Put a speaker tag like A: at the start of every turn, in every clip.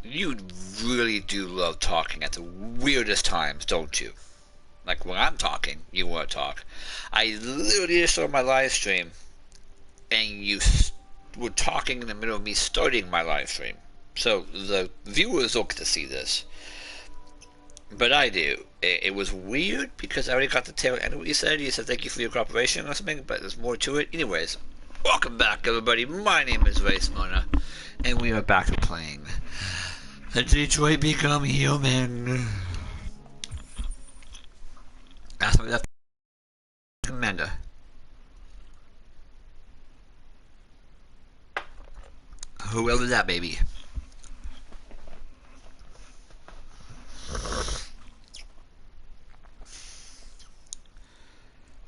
A: You really do love talking at the weirdest times, don't you? Like when I'm talking, you want to talk. I literally just started my live stream, and you were talking in the middle of me starting my live stream. So the viewers don't get to see this, but I do. It was weird because I already got the tail end of what you said. You said thank you for your cooperation or something, but there's more to it. Anyways, welcome back, everybody. My name is Raysomona, and we are back to playing The Detroit Become Human. That's what we left. Commander. Whoever that may be.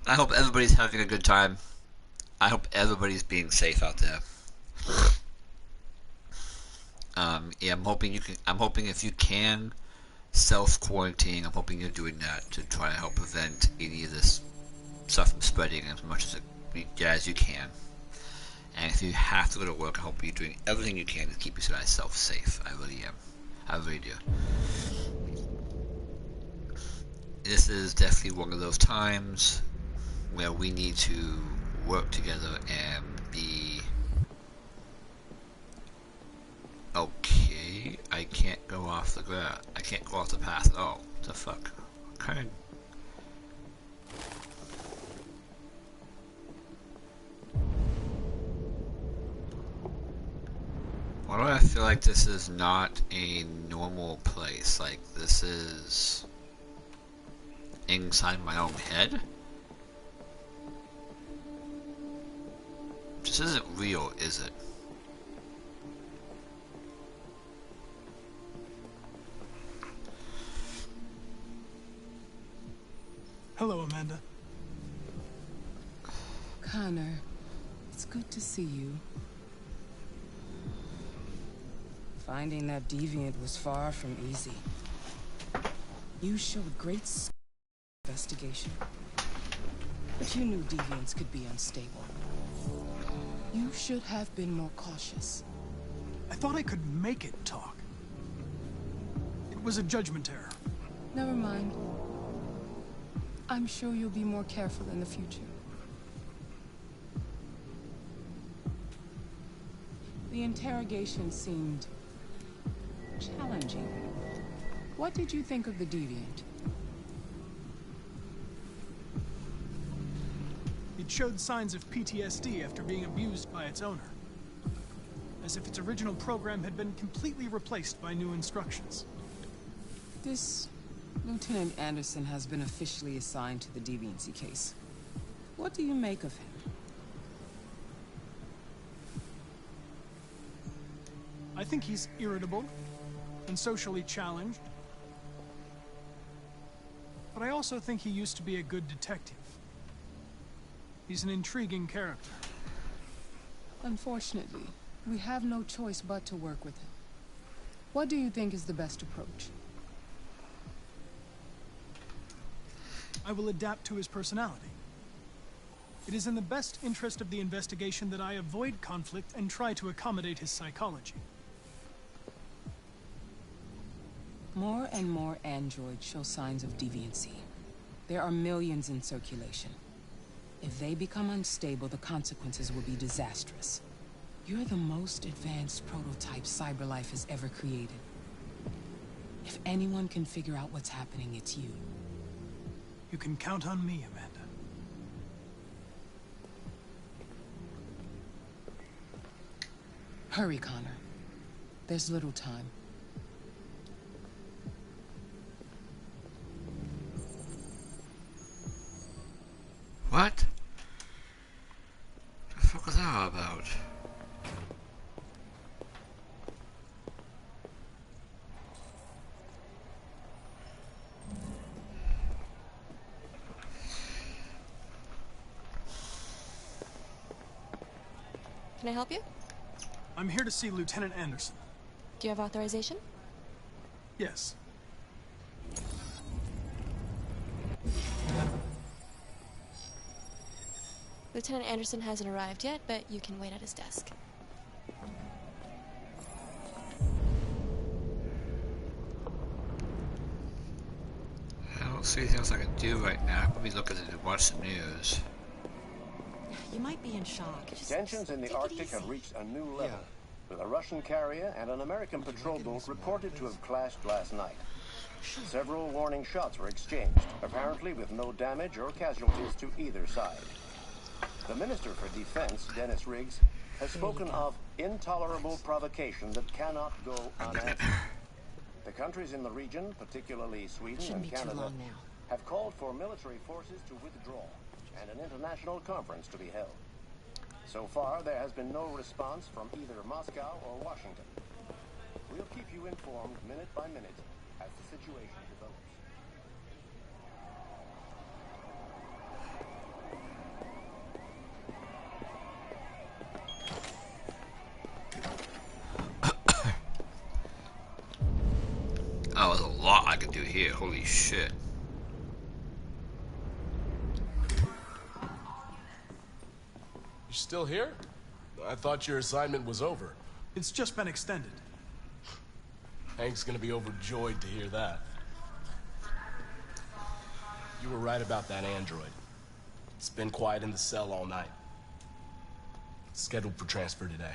A: I hope everybody's having a good time. I hope everybody's being safe out there. Yeah, I'm hoping you can. I'm hoping if you can self-quarantine, I'm hoping you're doing that to try to help prevent any of this stuff from spreading as much as you can. And if you have to go to work, I hope you're doing everything you can to keep yourself safe. I really am. I really do. This is definitely one of those times where we need to work together and be okay. I can't go off the ground. I can't go off the path at all. What the fuck? Okay. Why do I feel like this is not a normal place? Like this is inside my own head? This isn't real, is it?
B: Hello, Amanda.
C: Connor, it's good to see you. Finding that deviant was far from easy. You showed great investigation, but you knew deviants could be unstable. You should have been more cautious.
B: I thought I could make it talk. It was a judgment error.
C: Never mind. I'm sure you'll be more careful in the future. The interrogation seemed challenging. What did you think of the deviant?
B: It showed signs of PTSD after being abused by its owner. As if its original program had been completely replaced by new instructions.
C: This Lieutenant Anderson has been officially assigned to the deviancy case. What do you make of him?
B: I think he's irritable and socially challenged. But I also think he used to be a good detective. He's an intriguing character.
C: Unfortunately, we have no choice but to work with him. What do you think is the best approach?
B: I will adapt to his personality. It is in the best interest of the investigation that I avoid conflict and try to accommodate his psychology.
C: More and more androids show signs of deviancy. There are millions in circulation. If they become unstable, the consequences will be disastrous. You're the most advanced prototype CyberLife has ever created. If anyone can figure out what's happening, it's you.
B: You can count on me, Amanda.
C: Hurry, Connor. There's little time.
A: What? The fuck was that all about?
D: Can I help you?
B: I'm here to see Lieutenant Anderson.
D: Do you have authorization?
B: Yes.
D: Lieutenant Anderson hasn't arrived yet, but you can wait at his desk.
A: don't see anything else I can do right now. Let me look at it and watch the news.
E: You might be in shock. Just
F: Tensions in the
E: take it
F: Arctic
E: easy.
F: have reached a new level, with a Russian carrier and an American patrol boat reported to have clashed last night. Several warning shots were exchanged, apparently with no damage or casualties to either side. The Minister for Defense, Dennis Riggs, has spoken of intolerable provocation that cannot go unanswered. The countries in the region, particularly Sweden
E: Shouldn't
F: and
E: be too
F: Canada,
E: long now.
F: have called for military forces to withdraw and an international conference to be held. So far, there has been no response from either Moscow or Washington. We'll keep you informed minute by minute as the situation develops.
A: Oh, there's a lot I could do here. Holy shit.
G: You still here? I thought your assignment was over.
B: It's just been extended.
G: Hank's gonna be overjoyed to hear that. You were right about that android. It's been quiet in the cell all night. It's scheduled for transfer today.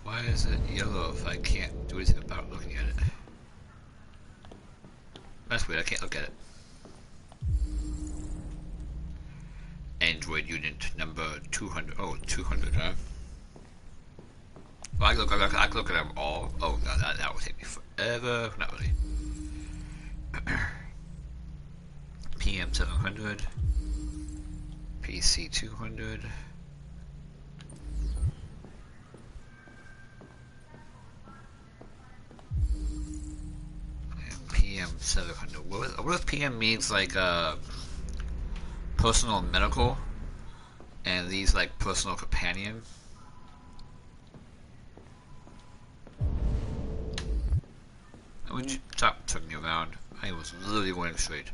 A: Why is it yellow if I can't do anything about looking at it? That's weird, I can't look at it. Android unit number 200. Oh, 200, huh? Well, I can look at them all. Oh, no, that would take me forever. Not really. PM 700. PC 200. PM 700. What if PM means like personal medical, and these like personal companion? Would you stop turning me around? I was literally going straight.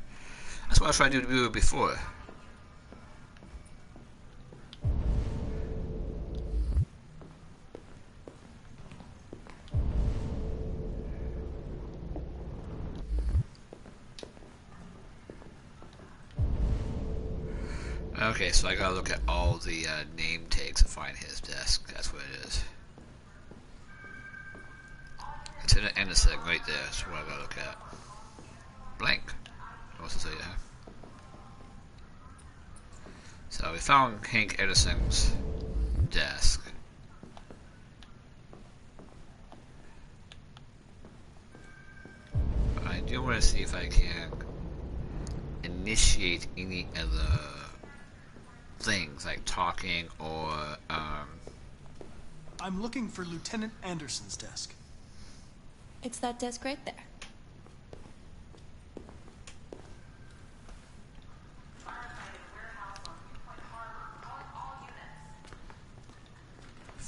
A: That's what I was trying to do before. Okay, so I gotta look at all the name tags to find his desk. That's what it is. Lieutenant Anderson, right there. That's what I gotta look at. Blank. What's to say that? So we found Hank Anderson's desk. But I do want to see if I can initiate any other things like talking or
B: I'm looking for Lieutenant Anderson's desk.
D: It's that desk right there.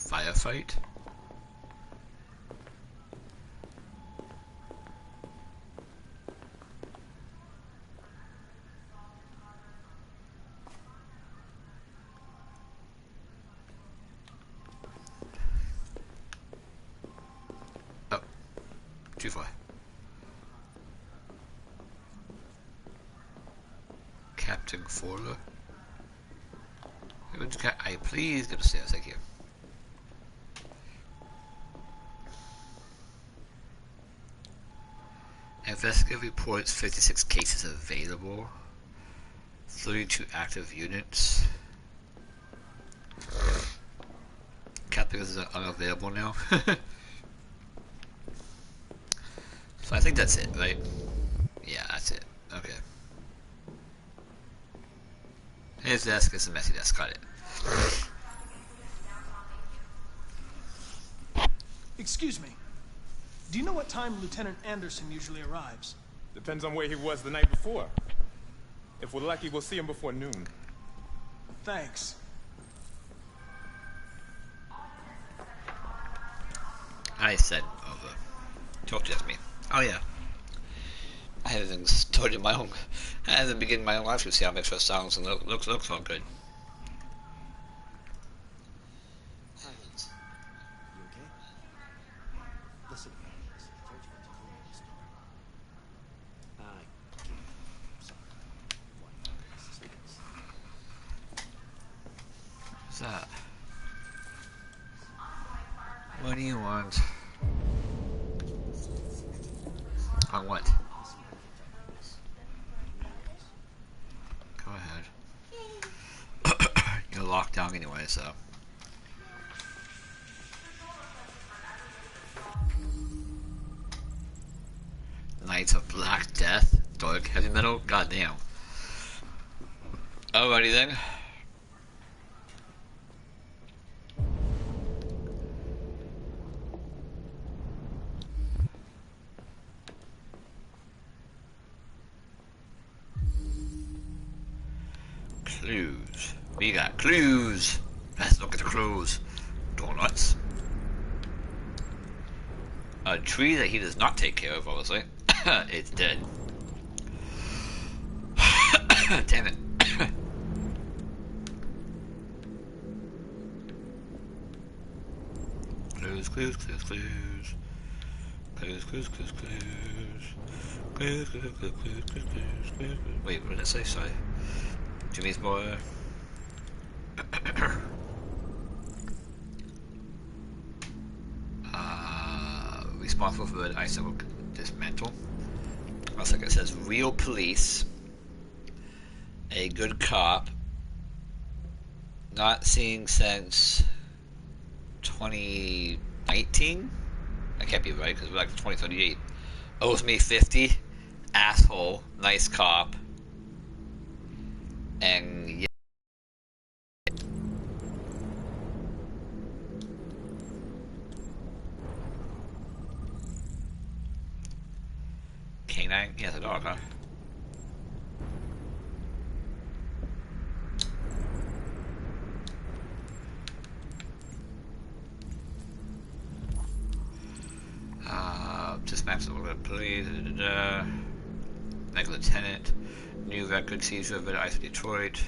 A: firefight. Oh, too far. Captain Fowler. I please get upstairs, thank you. Investigative reports 56 cases available, 32 active units. Captain is unavailable now. So I think that's it, right? Yeah, that's it. Okay. His desk is a messy desk, got it.
B: Excuse me. Do you know what time Lieutenant Anderson usually arrives?
H: Depends on where he was the night before. If we're lucky, we'll see him before noon.
B: Thanks.
A: I said over. Talk to me. Oh yeah. I haven't started my own. I haven't begun my own life to see how it makes for sounds and looks all good. What's that? What do you want? On what? Go ahead. You're locked down anyway, so. Knights of Black Death? Dark heavy metal? Goddamn. Alrighty then. Clues. We got clues. Let's look at the clues. Donuts. A tree that he does not take care of, obviously. It's dead. Damn it. Clues, clues, clues, clues. Clues, clues, clues, clues. Clues, clues, clues, clues, clues, clues. Wait, what did it say? Sorry. Jimmy's boy. Responsible for an icicle dismantle. Looks like it says real police. A good cop. Not seen since 2019? That can't be right because we're like 2038. Owes me 50. Asshole. Nice cop. And yeah. Canine? Yeah, it's a dog, huh? Dismantle the police. Next lieutenant. New record seizure of the Ice of Detroit.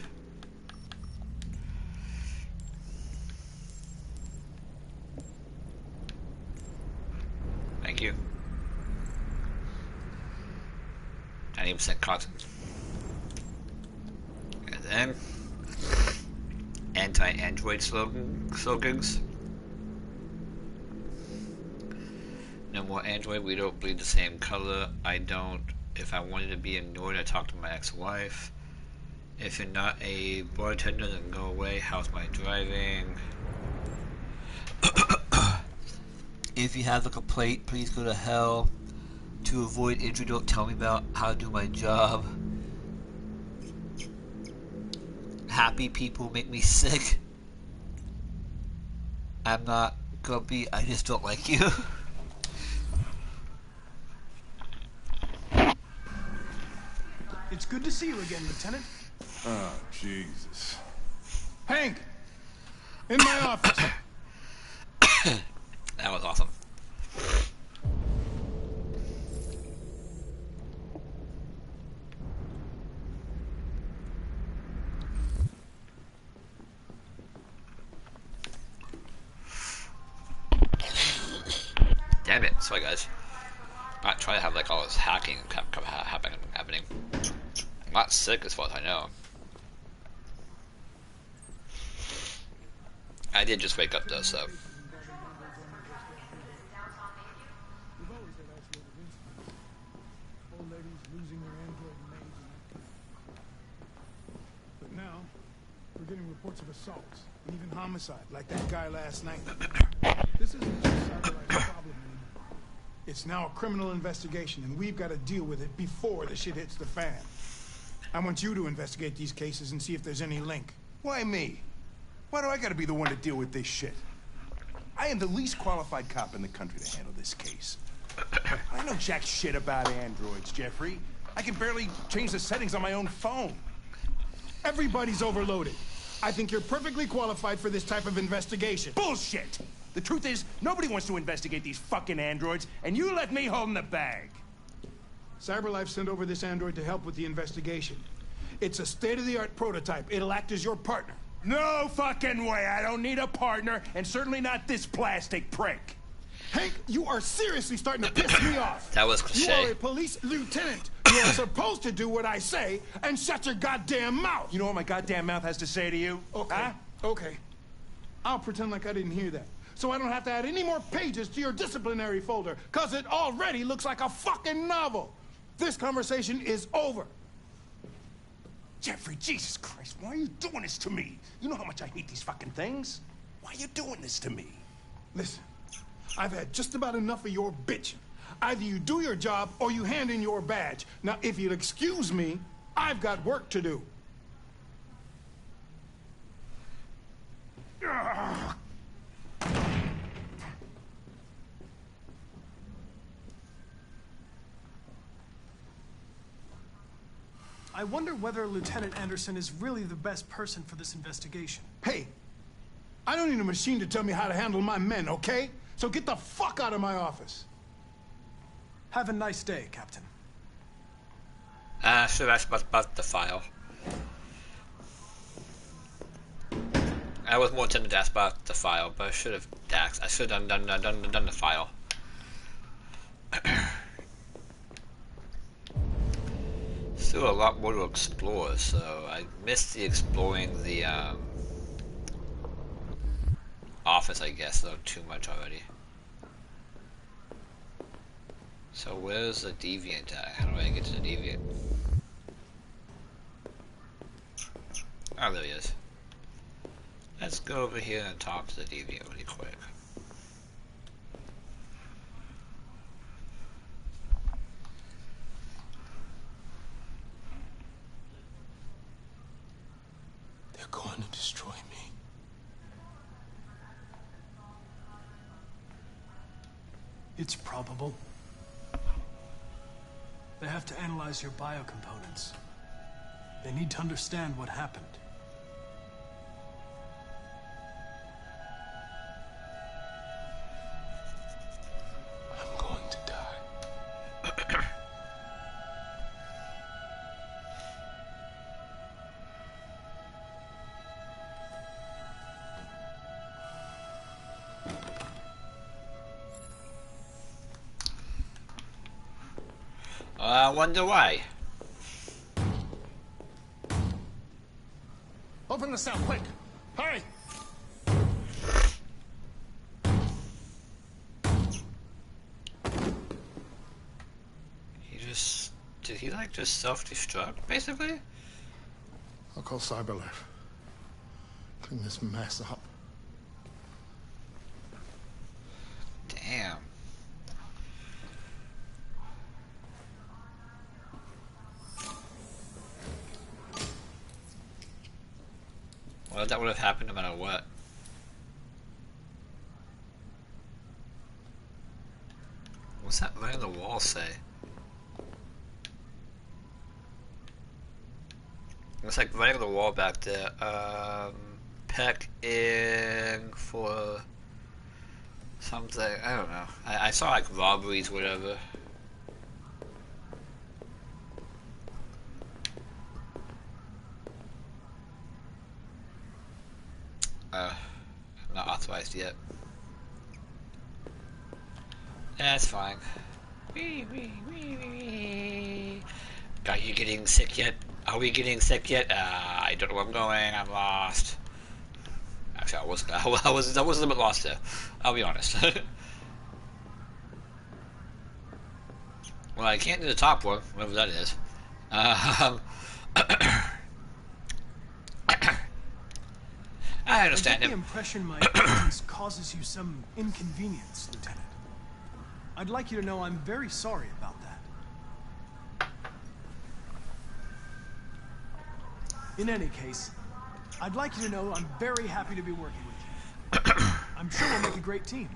A: Thank you. 90% cotton. And then anti-android slogans. No more android, we don't bleed the same color. I don't. If I wanted to be ignored, I talk to my ex-wife. If you're not a bartender, then go away. How's my driving? If you have a complaint, please go to hell. To avoid injury, don't tell me about how to do my job. Happy people make me sick. I'm not grumpy, I just don't like you.
B: It's good to see you again, Lieutenant.
I: Oh, Jesus.
B: Hank! In my office!
A: That was awesome. Damn it. Sorry, guys. I'm not trying to have like all this hacking happening. I'm not sick as far as I know. I did just wake up though, so.
B: But now, we're getting reports of assaults and even homicide, like that guy last night. This isn't just Satellite's problem anymore. It's now a criminal investigation, and we've got to deal with it before the shit hits the fan. I want you to investigate these cases and see if there's any link.
I: Why me? Why do I gotta be the one to deal with this shit? I am the least qualified cop in the country to handle this case. I know jack shit about androids, Jeffrey. I can barely change the settings on my own phone.
B: Everybody's overloaded. I think you're perfectly qualified for this type of investigation.
I: Bullshit! The truth is, nobody wants to investigate these fucking androids, and you let me hold in the bag.
B: CyberLife sent over this android to help with the investigation. It's a state-of-the-art prototype. It'll act as your partner.
I: No fucking way. I don't need a partner, and certainly not this plastic prick.
B: Hank, you are seriously starting to piss me off.
A: That was
B: You
A: cliche.
B: are a police lieutenant. You are supposed to do what I say and shut your goddamn mouth.
I: You know what my goddamn mouth has to say to you?
B: Okay,
I: Huh?
B: okay. I'll pretend like I didn't hear that. So I don't have to add any more pages to your disciplinary folder, because it already looks like a fucking novel. This conversation is over.
I: Jeffrey, Jesus Christ, why are you doing this to me? You know how much I hate these fucking things. Why are you doing this to me?
B: Listen, I've had just about enough of your bitching. Either you do your job or you hand in your badge. Now, if you'll excuse me, I've got work to do. Ugh.
J: I wonder whether Lieutenant Anderson is really the best person for this investigation.
B: Hey, I don't need a machine to tell me how to handle my men, okay? So get the fuck out of my office.
J: Have a nice day, Captain.
A: Should have asked about the file. I was more tempted to ask about the file, but I should have asked. I should have done the file. Still a lot more to explore, so I missed the exploring the office, I guess, though too much already. So where's the deviant at? How do I get to the deviant? Oh, there he is. Let's go over here and talk to the deviant really quick.
G: They're going to destroy me.
J: It's probable. They have to analyze your biocomponents. They need to understand what happened.
G: I'm going to die.
A: I wonder why.
I: Open the cell, quick! Hurry!
A: Did he like just self-destruct, basically?
B: I'll call CyberLife. Clean this mess up.
A: Damn. Well, that would have happened no matter what. What's that right on the wall say? Looks like right on the wall back there. Peck in for something. I don't know. I saw like robberies, whatever. Not authorized yet. That's fine. Are you getting sick yet? Are we getting sick yet? I don't know where I'm going. I'm lost. Actually, I was a little bit lost there. I'll be honest. Well, I can't do the top one, whatever that is. I understand
J: I get the
A: him.
J: impression my presence causes you some inconvenience, Lieutenant. I'd like you to know I'm very sorry about that. In any case, I'd like you to know I'm very happy to be working with you. I'm sure we'll make a great team.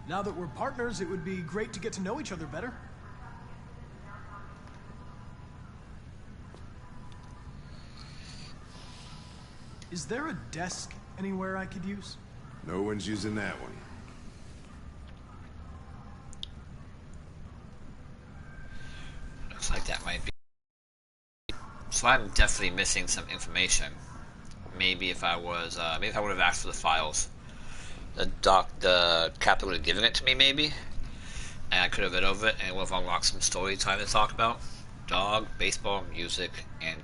J: Now that we're partners, it would be great to get to know each other better. Is there a desk anywhere I could use?
I: No one's using that one.
A: So I'm definitely missing some information. Maybe if I was, maybe if I would have asked for the files, the captain would have given it to me, maybe, and I could have read over it, and it would have unlocked some story time to talk about. Dog, baseball, music, and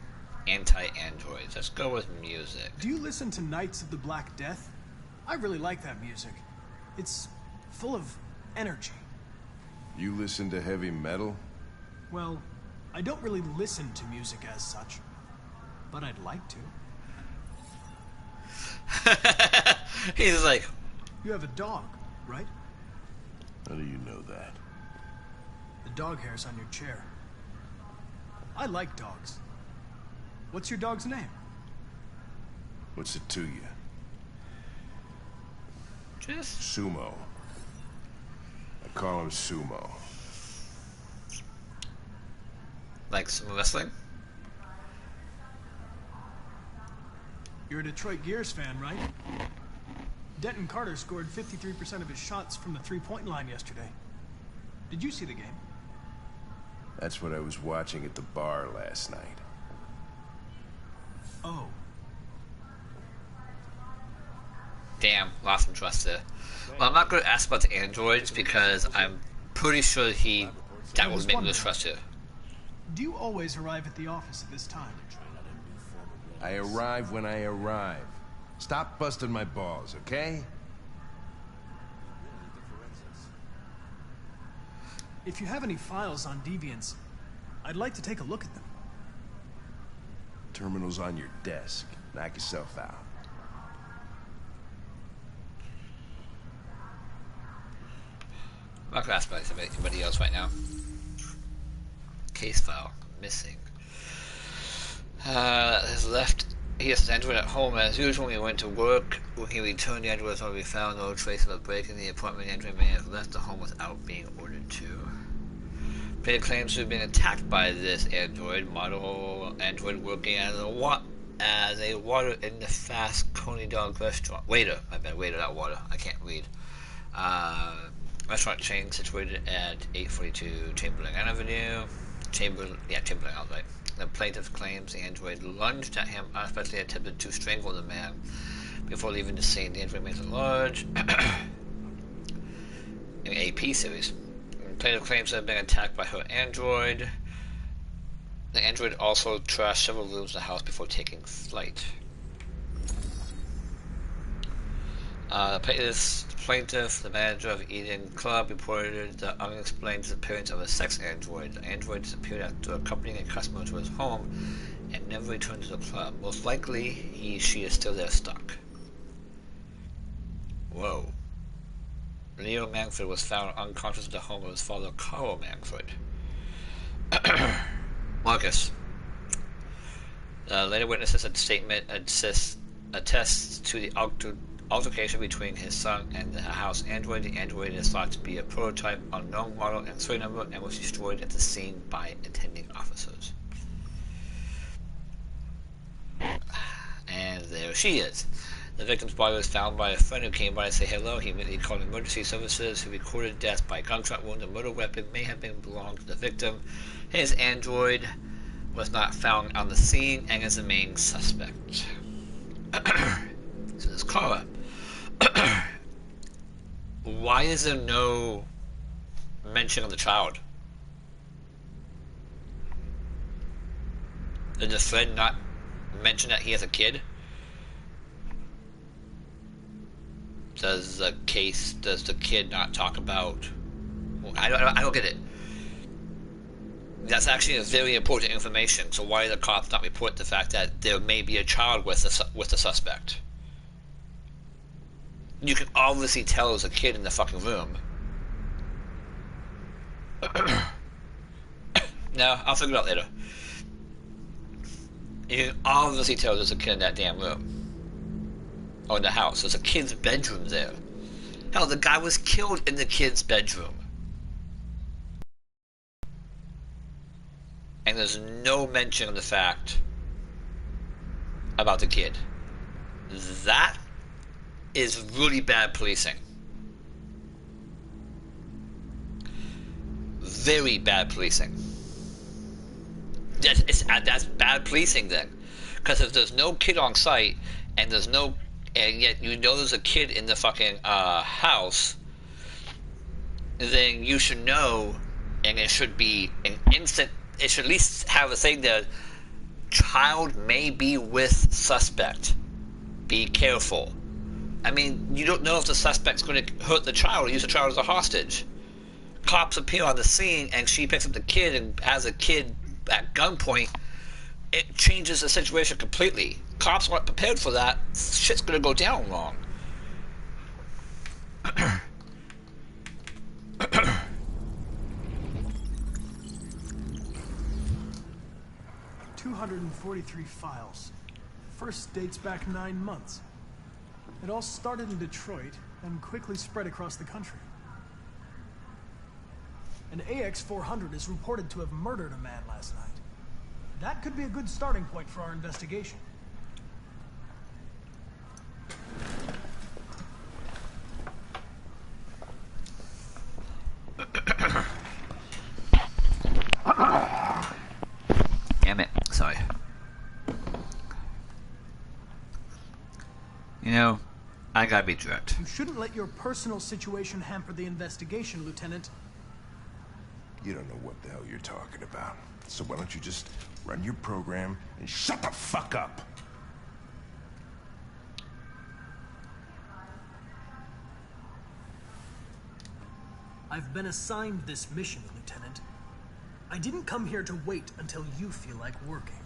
A: anti-androids. Let's go with music.
J: Do you listen to Knights of the Black Death? I really like that music. It's full of energy.
I: You listen to heavy metal?
J: Well, I don't really listen to music as such, but I'd like to.
A: He's like...
J: You have a dog, right?
I: How do you know that?
J: The dog hair's on your chair. I like dogs. What's your dog's name?
I: What's it to you?
A: Just...
I: Sumo. I call him Sumo.
A: Like some wrestling?
J: You're a Detroit Gears fan, right? Denton Carter scored 53% of his shots from the three-point line yesterday. Did you see the game?
I: That's what I was watching at the bar last night.
J: Oh.
A: Damn, lost some trust there. Well, I'm not going to ask about the androids because I'm pretty sure that would make me lose trust here.
J: Do you always arrive at the office at this time?
I: I arrive when I arrive. Stop busting my balls, okay?
J: If you have any files on deviants, I'd like to take a look at them.
I: Terminal's on your desk. Knock yourself out.
A: I'm not going to ask about anybody else right now. Case file. Missing. Has left. He has his android at home as usual when he went to work. When he returned, the android was already found. No trace of a break in the apartment. The android may have left the home without being ordered to. Player claims to have been attacked by this android. Model android working as a waiter in the fast Coney Dog restaurant. Waiter. My bad. Waiter, not water. I can't read. Restaurant chain situated at 842 Chamberlain Avenue. Chamberlain, I was right. The plaintiff claims the android lunged at him, unexpectedly attempted to strangle the man before leaving the scene. The android remains at large. In AP series. The plaintiff claims to have been attacked by her android. The android also trashed several rooms in the house before taking flight. This plaintiff, the manager of Eden Club, reported the unexplained disappearance of a sex android. The android disappeared after accompanying a customer to his home and never returned to the club. Most likely, she is still there stuck. Whoa. Leo Manfred was found unconscious at the home of his father, Carl Manfred. Marcus. Later witnesses a statement attests to the altercation between his son and the house android. The android is thought to be a prototype, unknown model, and serial number, and was destroyed at the scene by attending officers. And there she is. The victim's body was found by a friend who came by to say hello. He immediately called emergency services, who recorded death by gunshot wound. The murder weapon may have been belonged to the victim. His android was not found on the scene and is the main suspect. So there's Kara. Why is there no mention of the child? Did the friend not mention that he has a kid? Does the kid not talk about... I don't get it. That's actually a very important information, so why did the cops not report the fact that there may be a child with the suspect? You can obviously tell there's a kid in the fucking room. No, I'll figure it out later. You can obviously tell there's a kid in that damn room. Or in the house. There's a kid's bedroom there. Hell, the guy was killed in the kid's bedroom. And there's no mention of the fact about the kid. That is really bad policing. Very bad policing. That's bad policing then, because if there's no kid on site and yet you know there's a kid in the fucking house, then you should know, and it should be an instant. It should at least have a thing that child may be with suspect. Be careful. I mean, you don't know if the suspect's going to hurt the child or use the child as a hostage. Cops appear on the scene and she picks up the kid and has a kid at gunpoint. It changes the situation completely. Cops aren't prepared for that. Shit's going to go down wrong.
J: 243 files. First dates back 9 months. It all started in Detroit and quickly spread across the country. An AX-400 is reported to have murdered a man last night. That could be a good starting point for our investigation.
A: Damn it. Sorry. You know, I gotta be direct.
J: You shouldn't let your personal situation hamper the investigation, Lieutenant.
I: You don't know what the hell you're talking about. So why don't you just run your program and shut the fuck up?
J: I've been assigned this mission, Lieutenant. I didn't come here to wait until you feel like working.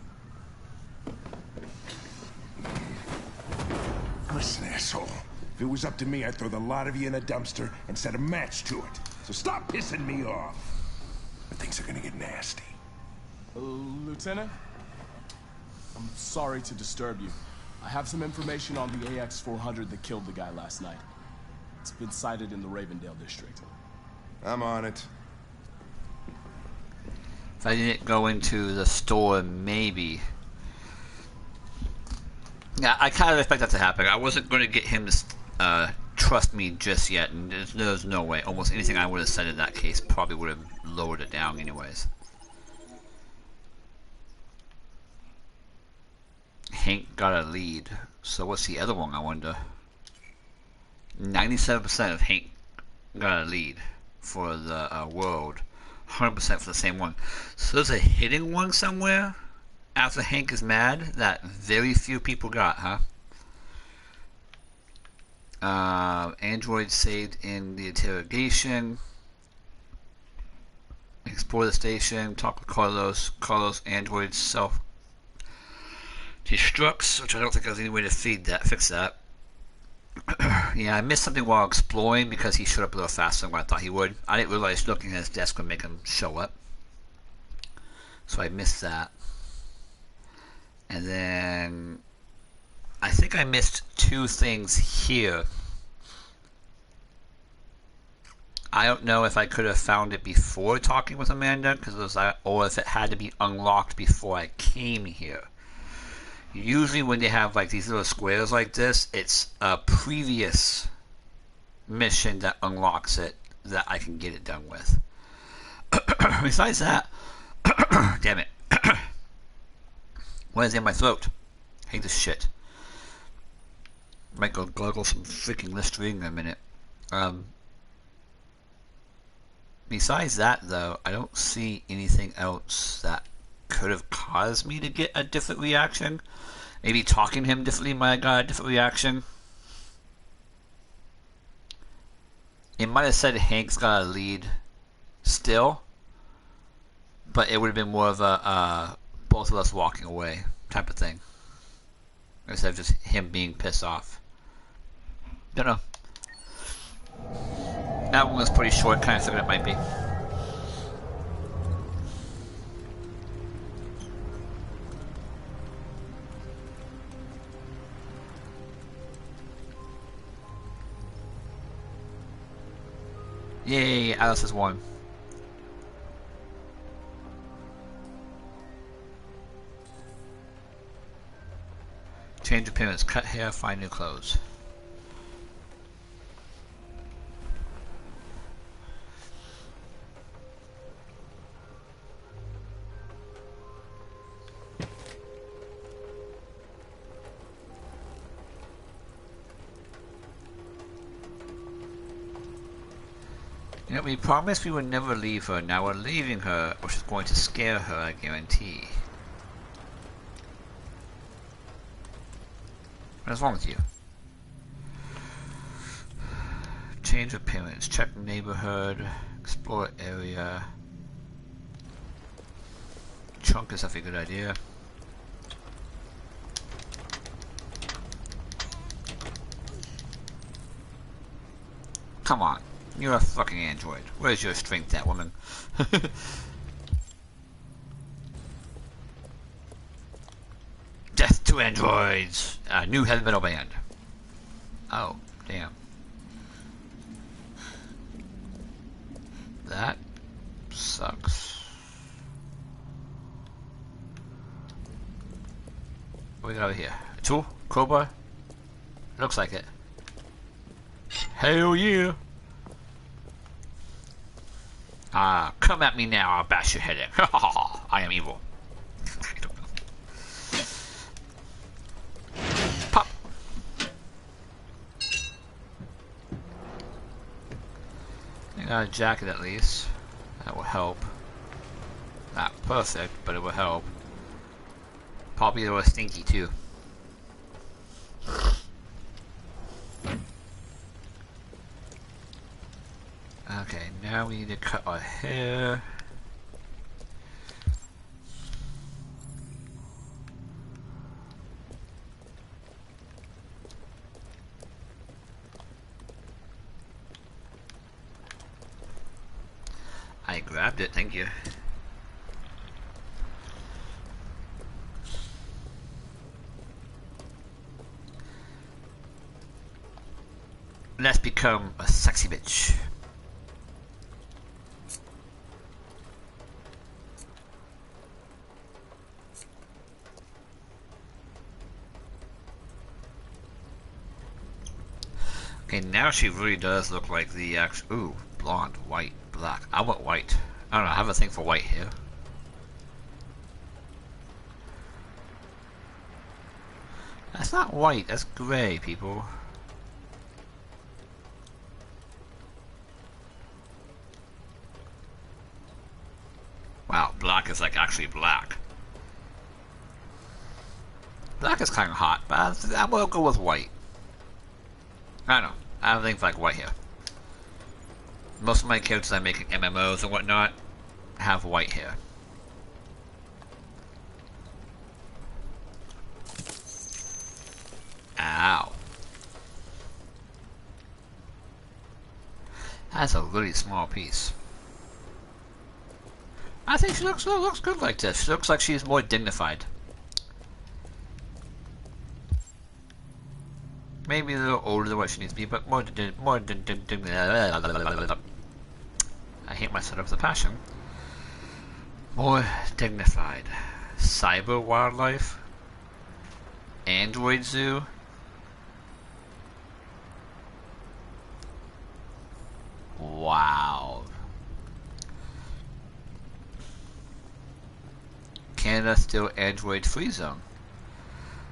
I: Listen, asshole. If it was up to me, I'd throw the lot of you in a dumpster and set a match to it. So stop pissing me off. But things are gonna get nasty.
G: Lieutenant? I'm sorry to disturb you. I have some information on the AX-400 that killed the guy last night. It's been sighted in the Ravendale district.
I: I'm on it.
A: If I didn't go into the store, maybe. Yeah, I kind of expect that to happen. I wasn't going to get him to trust me just yet, and there's no way. Almost anything I would have said in that case probably would have lowered it down anyways. Hank got a lead. So what's the other one, I wonder? 97% of Hank got a lead for the world. 100% for the same one. So there's a hidden one somewhere after Hank is mad that very few people got, huh? Android saved in the interrogation. Explore the station. Talk with Carlos. Carlos Android self destructs, which I don't think there's any way to fix that. Yeah, I missed something while exploring because he showed up a little faster than what I thought he would. I didn't realize looking at his desk would make him show up. So I missed that. And then I think I missed two things here. I don't know if I could have found it before talking with Amanda, or if it had to be unlocked before I came here. Usually when they have like these little squares like this, it's a previous mission that unlocks it that I can get it done with. Besides that, damn it. What is in my throat? I hate this shit. Might go gluggle some freaking Listerine in a minute. Besides that though, I don't see anything else that could have caused me to get a different reaction. Maybe talking to him differently might have got a different reaction. It might have said Hank's got a lead still, but it would have been more of a both of us walking away type of thing, instead of just him being pissed off. Don't know. That one was pretty short, kind of figured it might be. Yay, Alice has won. Change appearance, cut hair, find new clothes. You know, we promised we would never leave her. Now we're leaving her, which is going to scare her, I guarantee. What's wrong with you? Change appearance. Check neighborhood. Explore area. Trunk is definitely a good idea. Come on. You're a fucking android. Where's your strength at, woman? Death to androids! A new heavy metal band. Oh, damn. That sucks. What we got over here? A tool? Crowbar? Looks like it. Hell yeah! Come at me now, I'll bash your head in. I am evil. Pop! I got a jacket at least. That will help. Not perfect, but it will help. Probably a little stinky too. Okay, now we need to cut our hair. I grabbed it, thank you. Let's become a sexy bitch. Okay, now she really does look like the actual. Ooh, blonde, white, black. I want white. I don't know, I have a thing for white hair. That's not white, that's gray, people. Wow, black is like actually black. Black is kind of hot, but I will go with white. I don't know. I have things like white hair. Most of my characters I make in MMOs and whatnot have white hair. Ow. That's a really small piece. I think she looks good like this. She looks like she's more dignified. Maybe a little older than what she needs to be, but more I hate my setup with a passion. More dignified. Cyber wildlife. Android zoo. Wow. Canada still Android free zone.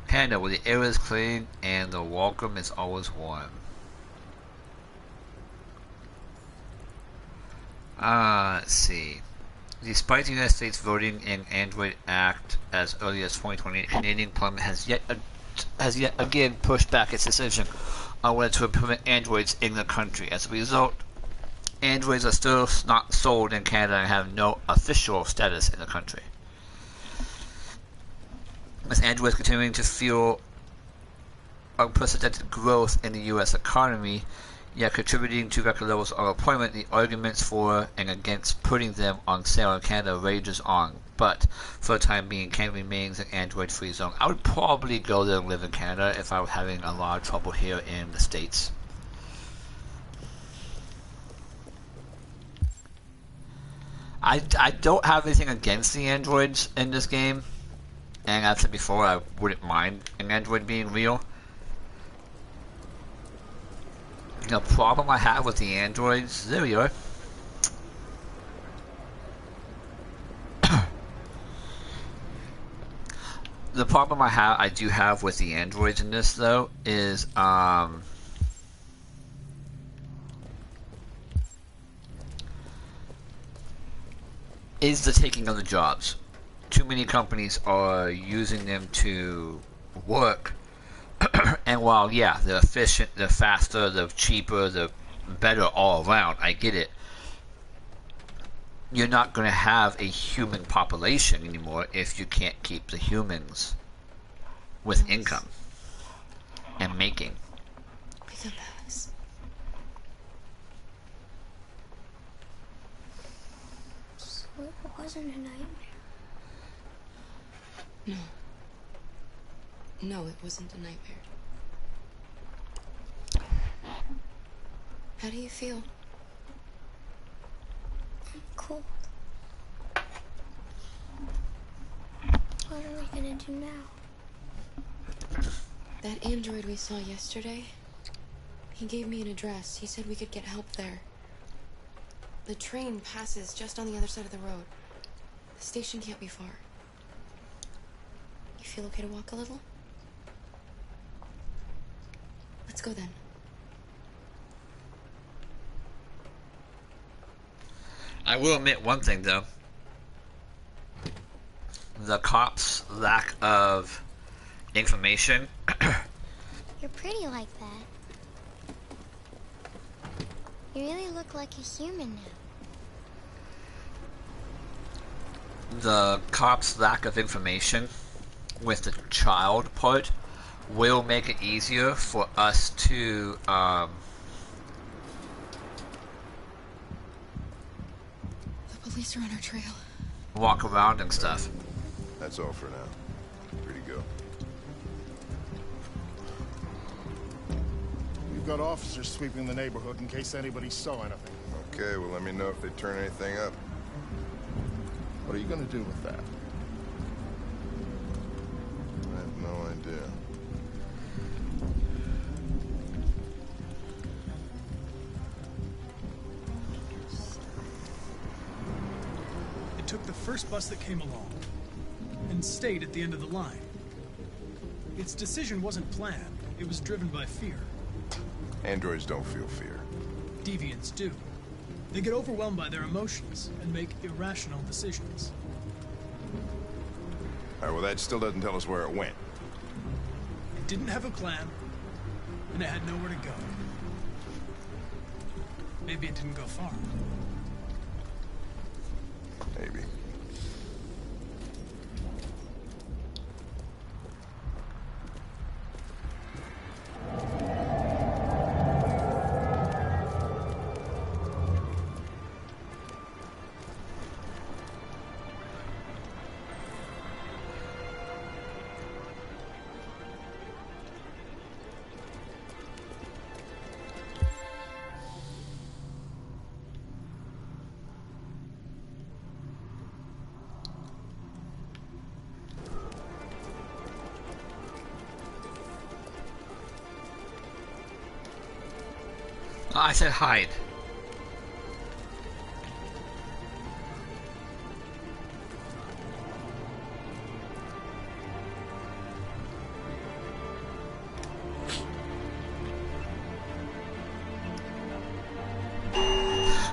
A: Canada, where the air is clean and the welcome is always warm. Let's see. Despite the United States voting in Android Act as early as 2020, Canadian Parliament has yet again pushed back its decision on whether to implement Androids in the country. As a result, Androids are still not sold in Canada and have no official status in the country. With Androids continuing to fuel unprecedented growth in the U.S. economy, yet contributing to record levels of unemployment, the arguments for and against putting them on sale in Canada rages on. But for the time being, Canada remains an Android-free zone. I would probably go there and live in Canada if I was having a lot of trouble here in the States. I don't have anything against the androids in this game. And I've said before, I wouldn't mind an android being real. The problem I have with the androids, there we are. The problem I do have with the androids in this though is is the taking of the jobs. Too many companies are using them to work, and while, yeah, they're efficient, they're faster, they're cheaper, they're better all around, I get it. You're not going to have a human population anymore if you can't keep the humans with income and making.
D: Pick up house. So it wasn't a nightmare.
C: No. No, it wasn't a nightmare. How do you feel?
D: I'm cold. What are we gonna do now?
C: That android we saw yesterday, he gave me an address. He said we could get help there. The train passes just on the other side of the road. The station can't be far. You feel okay to walk a little? Let's go then.
A: I will admit one thing, though. The cops' lack of information.
D: You're pretty like that. You really look like a human now.
A: The cops' lack of information with the child part will make it easier for us to
C: The police are on our trail.
A: walk around and stuff.
I: That's all for now. Free to go.
K: We've got officers sweeping the neighborhood in case anybody saw anything.
I: Okay, well, let me know if they turn anything up.
K: What are you gonna do with that?
I: I have no idea.
J: It took the first bus that came along and stayed at the end of the line. Its decision wasn't planned. It was driven by fear.
I: Androids don't feel fear.
J: Deviants do. They get overwhelmed by their emotions and make irrational decisions.
I: All right, well, that still doesn't tell us where it went.
J: It didn't have a plan, and it had nowhere to go. Maybe it didn't go far.
I: Maybe.
A: I said hide.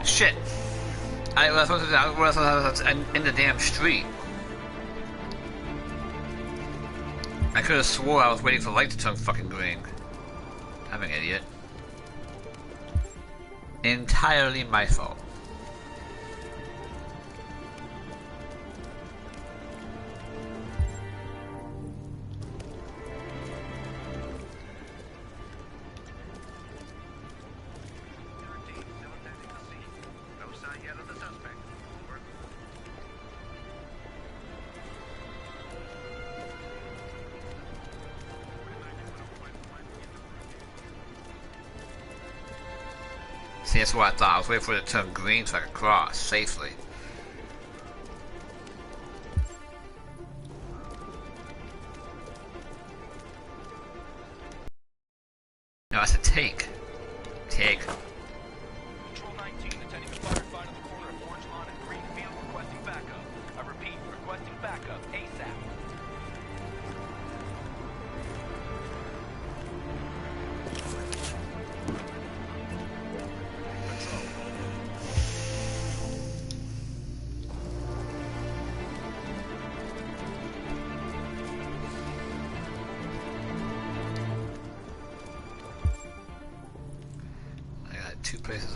A: Shit. I was in the damn street. I could have swore I was waiting for the light to turn fucking green. I'm an idiot. Entirely my fault. See, that's what I thought. I was waiting for it to turn green so I could cross safely. No, I said take. Take.
L: Control 19, attending the firefight on the corner of Orange Lawn and Greenfield, requesting backup. I repeat, requesting backup ASAP.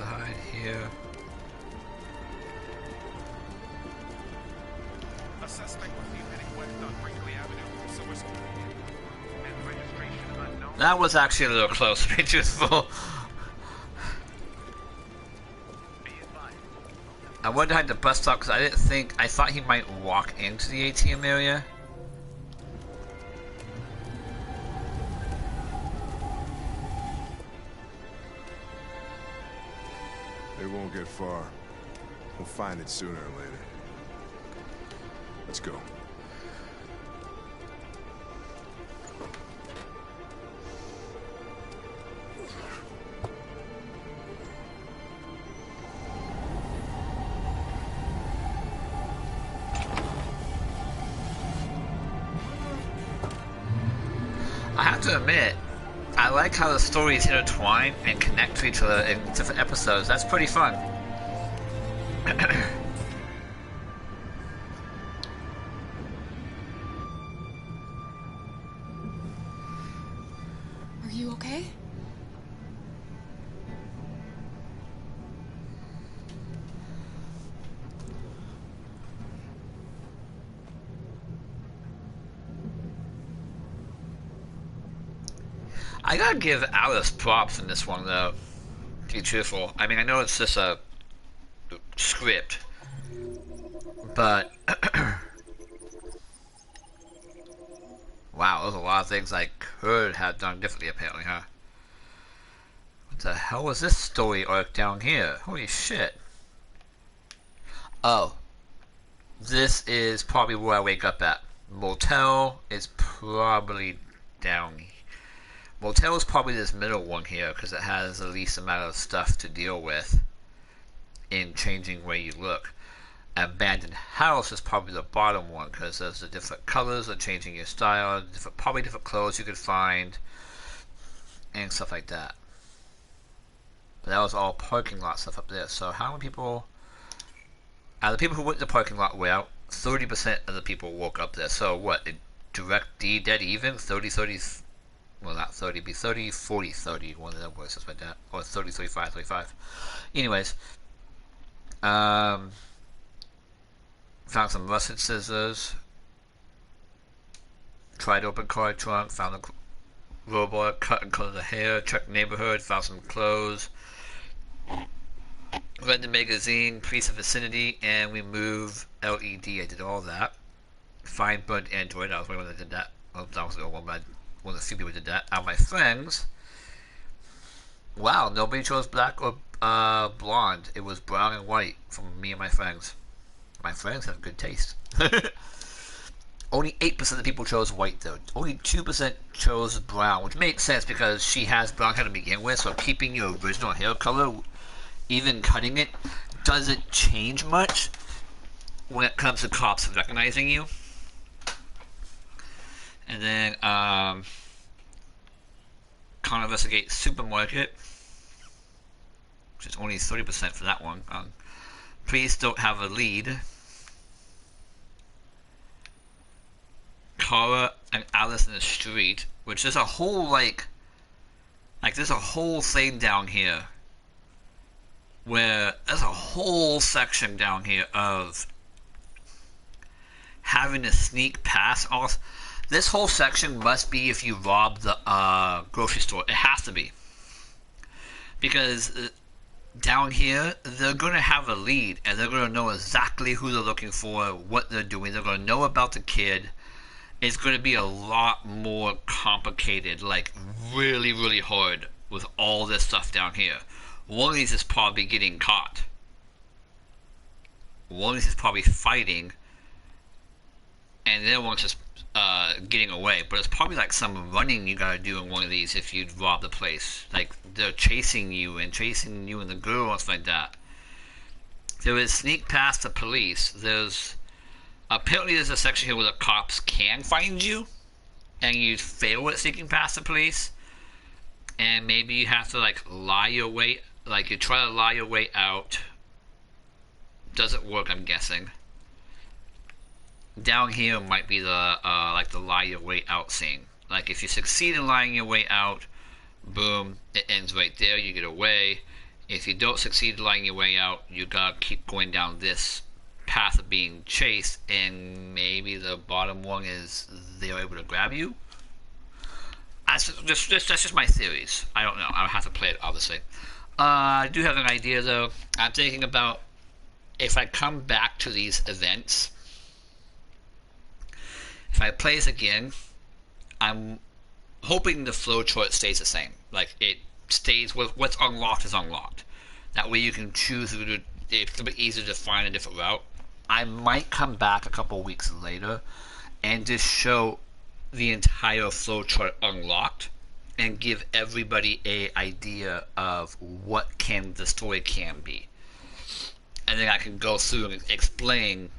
A: to hide here.
H: A suspect was seen heading west on Brinkley Avenue, Silver School. And registration unknown.
A: That was actually a little close to be truthful. I went behind the bus stop because I thought he might walk into the ATM area.
I: They won't get far. We'll find it sooner or later. Let's go.
A: I have to admit, I like how the stories intertwine and connect to each other in different episodes. That's pretty fun.
C: Are you okay?
A: I gotta give Alice props in this one, though, to be truthful. I mean, I know it's just a script, but wow, there's a lot of things I could have done differently, apparently, huh? What the hell was this story arc down here? Holy shit. Oh. This is probably where I wake up at. Motel is probably down here. Motel is probably this middle one here because it has the least amount of stuff to deal with in changing where you look. Abandoned house is probably the bottom one because there's the different colors of changing your style, probably different clothes you could find, and stuff like that. But that was all parking lot stuff up there. So how many people? The people who went to the parking lot were out. 30% of the people woke up there. So what? Direct D dead even? 30. Well, not 30, it'd be 30, 40, 30, one of them was just like that, or 30, 35, 35. Anyways, found some rusted scissors, tried to open car trunk, found a robot, cut and color the hair, checked neighborhood, found some clothes, read the magazine, police of vicinity, and we move LED. I did all that. Find burnt Android. I was the one that did that. Well, that was the one, but one of the few people did that. Out of my friends, wow, nobody chose black or blonde. It was brown and white from me and my friends. My friends have good taste. Only 8% of the people chose white, though. Only 2% chose brown, which makes sense because she has brown hair to begin with, so keeping your original hair color, even cutting it, doesn't change much when it comes to cops recognizing you. And then, Can't investigate supermarket, which is only 30% for that one. Police don't have a lead. Kara and Alice in the street, which is a whole, like there's a whole thing down here where there's a whole section down here of having to sneak past all. This whole section must be if you rob the grocery store. It has to be. Because down here, they're going to have a lead, and they're going to know exactly who they're looking for, what they're doing. They're going to know about the kid. It's going to be a lot more complicated, like really, really hard with all this stuff down here. One of these is probably getting caught. One of these is probably fighting, and the other one's just getting away. But it's probably like some running you gotta do in one of these if you'd rob the place. Like they're chasing you and the girl and stuff like that. There is sneak past the police. Apparently there's a section here where the cops can find you and you fail at sneaking past the police, and maybe you have to like lie your way, like you try to lie your way out. Doesn't work, I'm guessing. Down here might be the like the lie your way out scene. Like if you succeed in lying your way out, boom, it ends right there. You get away. If you don't succeed lying your way out, you gotta keep going down this path of being chased, and maybe the bottom one is they're able to grab you. That's just my theories. I don't know. I'll have to play it, obviously. I do have an idea, though. I'm thinking about if I come back to these events, if I play this again, I'm hoping the flowchart stays the same. Like, it stays with what's unlocked is unlocked. That way you can choose, it's a bit easier to find a different route. I might come back a couple weeks later and just show the entire flowchart unlocked and give everybody a idea of what the story can be. And then I can go through and explain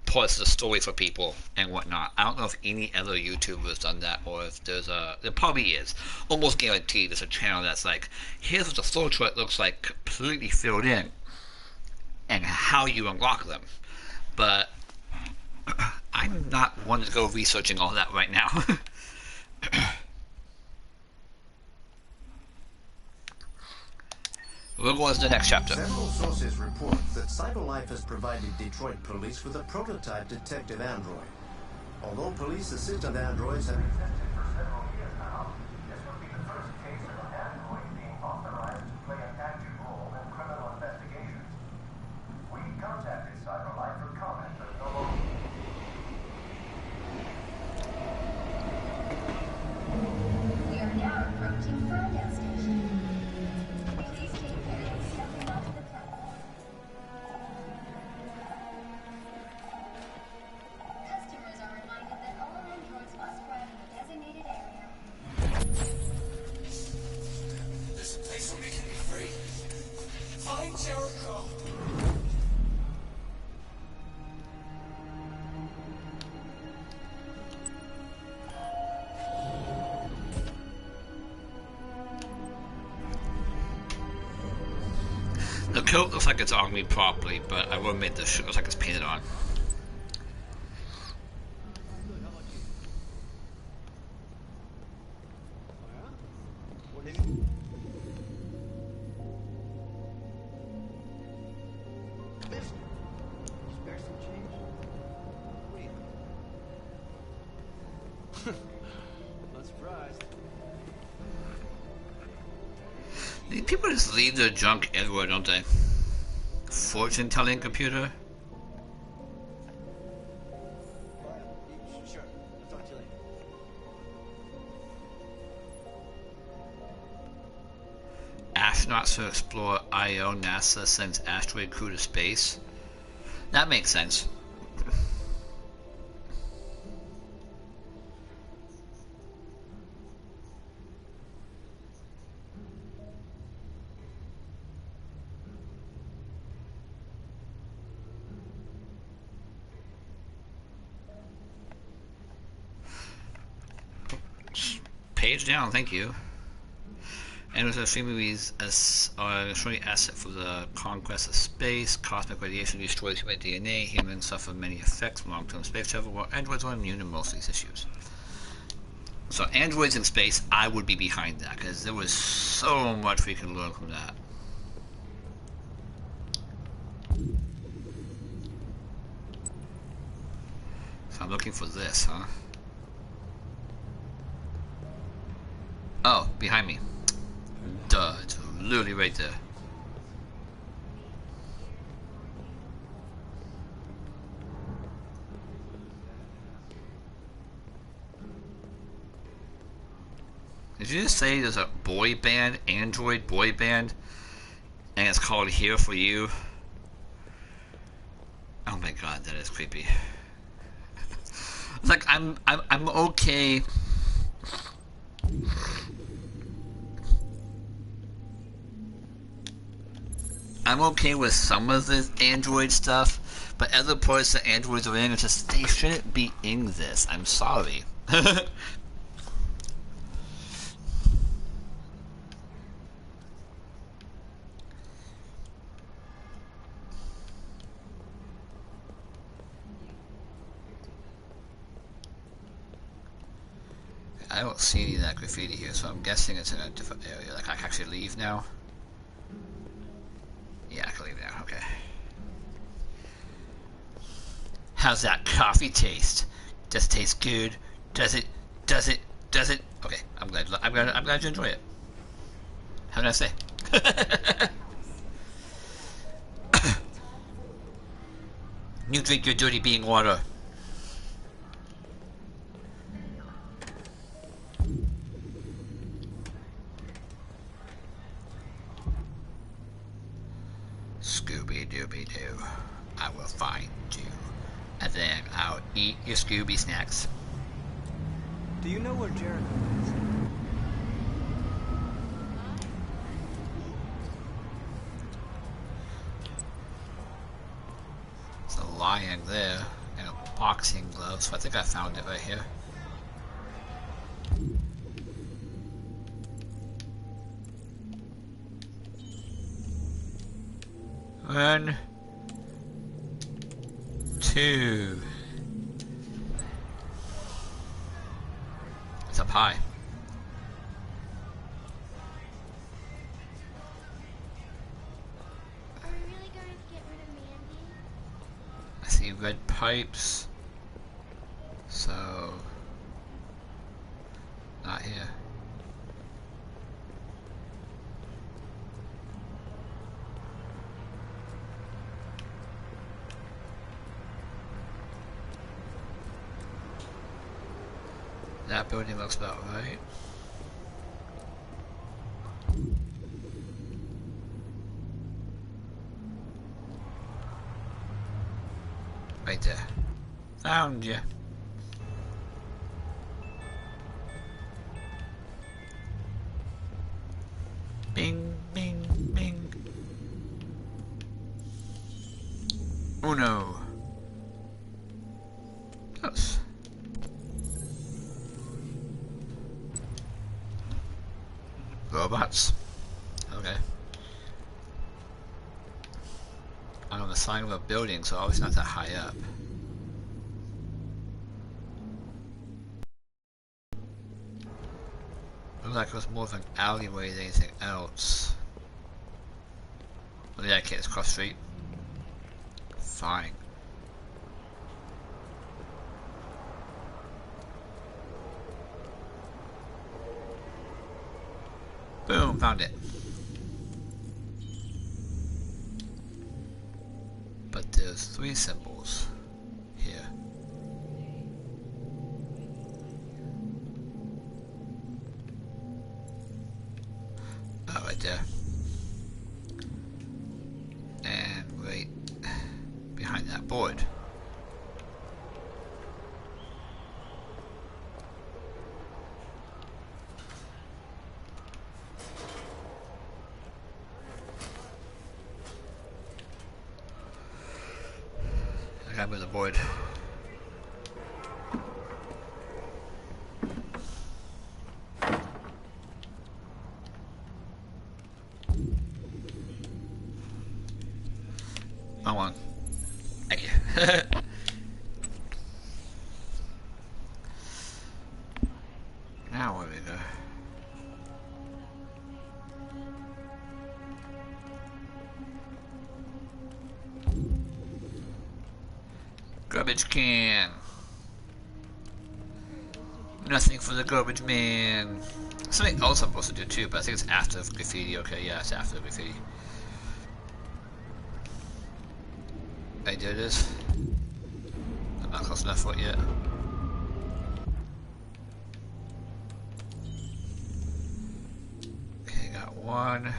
A: parts of the story for people and whatnot. I don't know if any other YouTuber's done that, or if there probably is. Almost guaranteed there's a channel that's like, here's what the flowchart looks like completely filled in, and how you unlock them. But I'm not one to go researching all that right now. We'll go on to the next chapter.
F: Several sources report that CyberLife has provided Detroit police with a prototype detective android. Although police assistant androids have existed for several years now, this would be the first case of an android being authorized to play an active role in criminal investigations. We contacted CyberLife for comment, but no more.
M: We are now approaching Ferndale Station. Please take care of stepping onto the platform. Customers are reminded that all androids must ride in a designated area.
N: There's a place where we can be free. Find Jericho.
A: The coat looks like it's on me properly, but I will admit the shirt looks like it's painted on.
N: Not surprised.
A: People just leave their junk everywhere, don't they? Fortune telling computer.
N: Sure. I'll talk to you later.
A: Astronauts to explore Io. NASA sends asteroid crew to space. That makes sense. Page down, thank you. And with a few movies are an extraordinary asset for the conquest of space. Cosmic radiation destroys human DNA. Humans suffer many effects from long-term space travel, while androids are immune to most of these issues. So androids in space, I would be behind that, because there was so much we can learn from that. So I'm looking for this, huh? Oh, behind me. Duh, it's literally right there. Did you just say there's a boy band, Android boy band, and it's called Here For You? Oh my god, that is creepy. Like, I'm okay. I'm okay with some of the Android stuff, but other parts that Androids are in, it's just, they shouldn't be in this. I'm sorry. I don't see any of that graffiti here, so I'm guessing it's in a different area. Like, I can actually leave now. How's that coffee taste? Does it taste good? Does it? Does it? Does it? Okay, I'm glad you enjoy it. Have a nice day. You drink your dirty bean water. Scooby-Dooby-Doo. I will find you. And then I'll eat your Scooby snacks.
J: Do you know where Jericho is?
A: There's a lion there and a boxing glove, so I think I found it right here. One, two. It's up high.
D: Are we really going to get rid of Mandy?
A: I see red pipes. So, not here. That building looks about right. Right there. Found you. Bing, bing, bing. Uno. Close. Robots. Okay. I'm on the side of a building, so obviously not that high up. Looks like it was more of an alleyway than anything else. Well, yeah, okay, it's cross street. Fine. Boom, found it. But there's 3 symbols here. Oh, right there. And right behind that board. I gotta move the board. Wrong one. Thank you. Now where we go? Garbage can. Nothing for the garbage man. Something else I'm supposed to do too, but I think it's after graffiti. Okay, yeah, it's after graffiti. Hey, there it is. I'm not close enough for it yet. Okay, got one.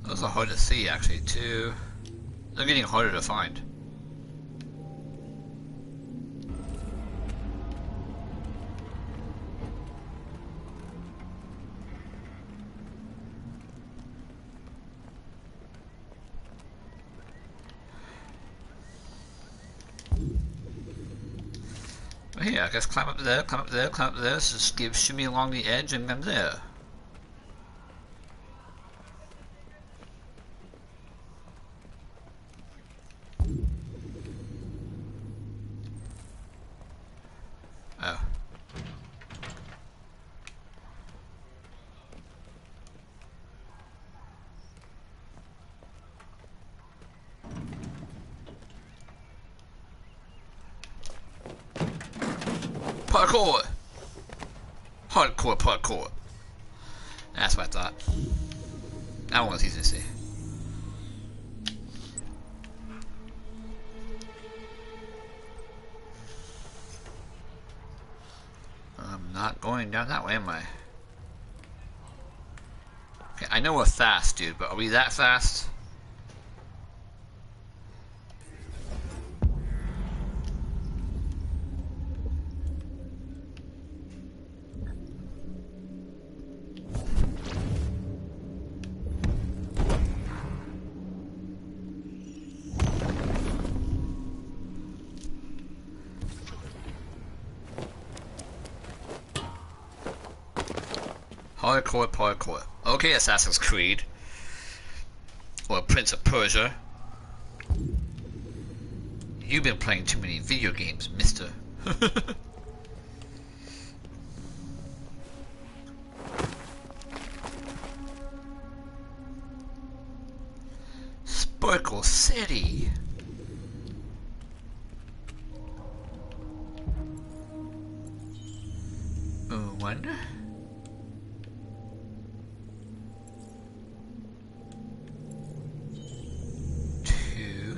A: Those are hard to see actually too. They're getting harder to find. But here, I guess climb up there, climb up there, climb up there, so just give shimmy along the edge and I'm there. Oh. Parkour! Hardcore parkour. That's what I thought. That one was easy to see. I'm not going down that way, am I? Okay, I know we're fast, dude, but are we that fast? Hardcore parkour. Okay, Assassin's Creed. Or Prince of Persia. You've been playing too many video games, mister. Sparkle City. One.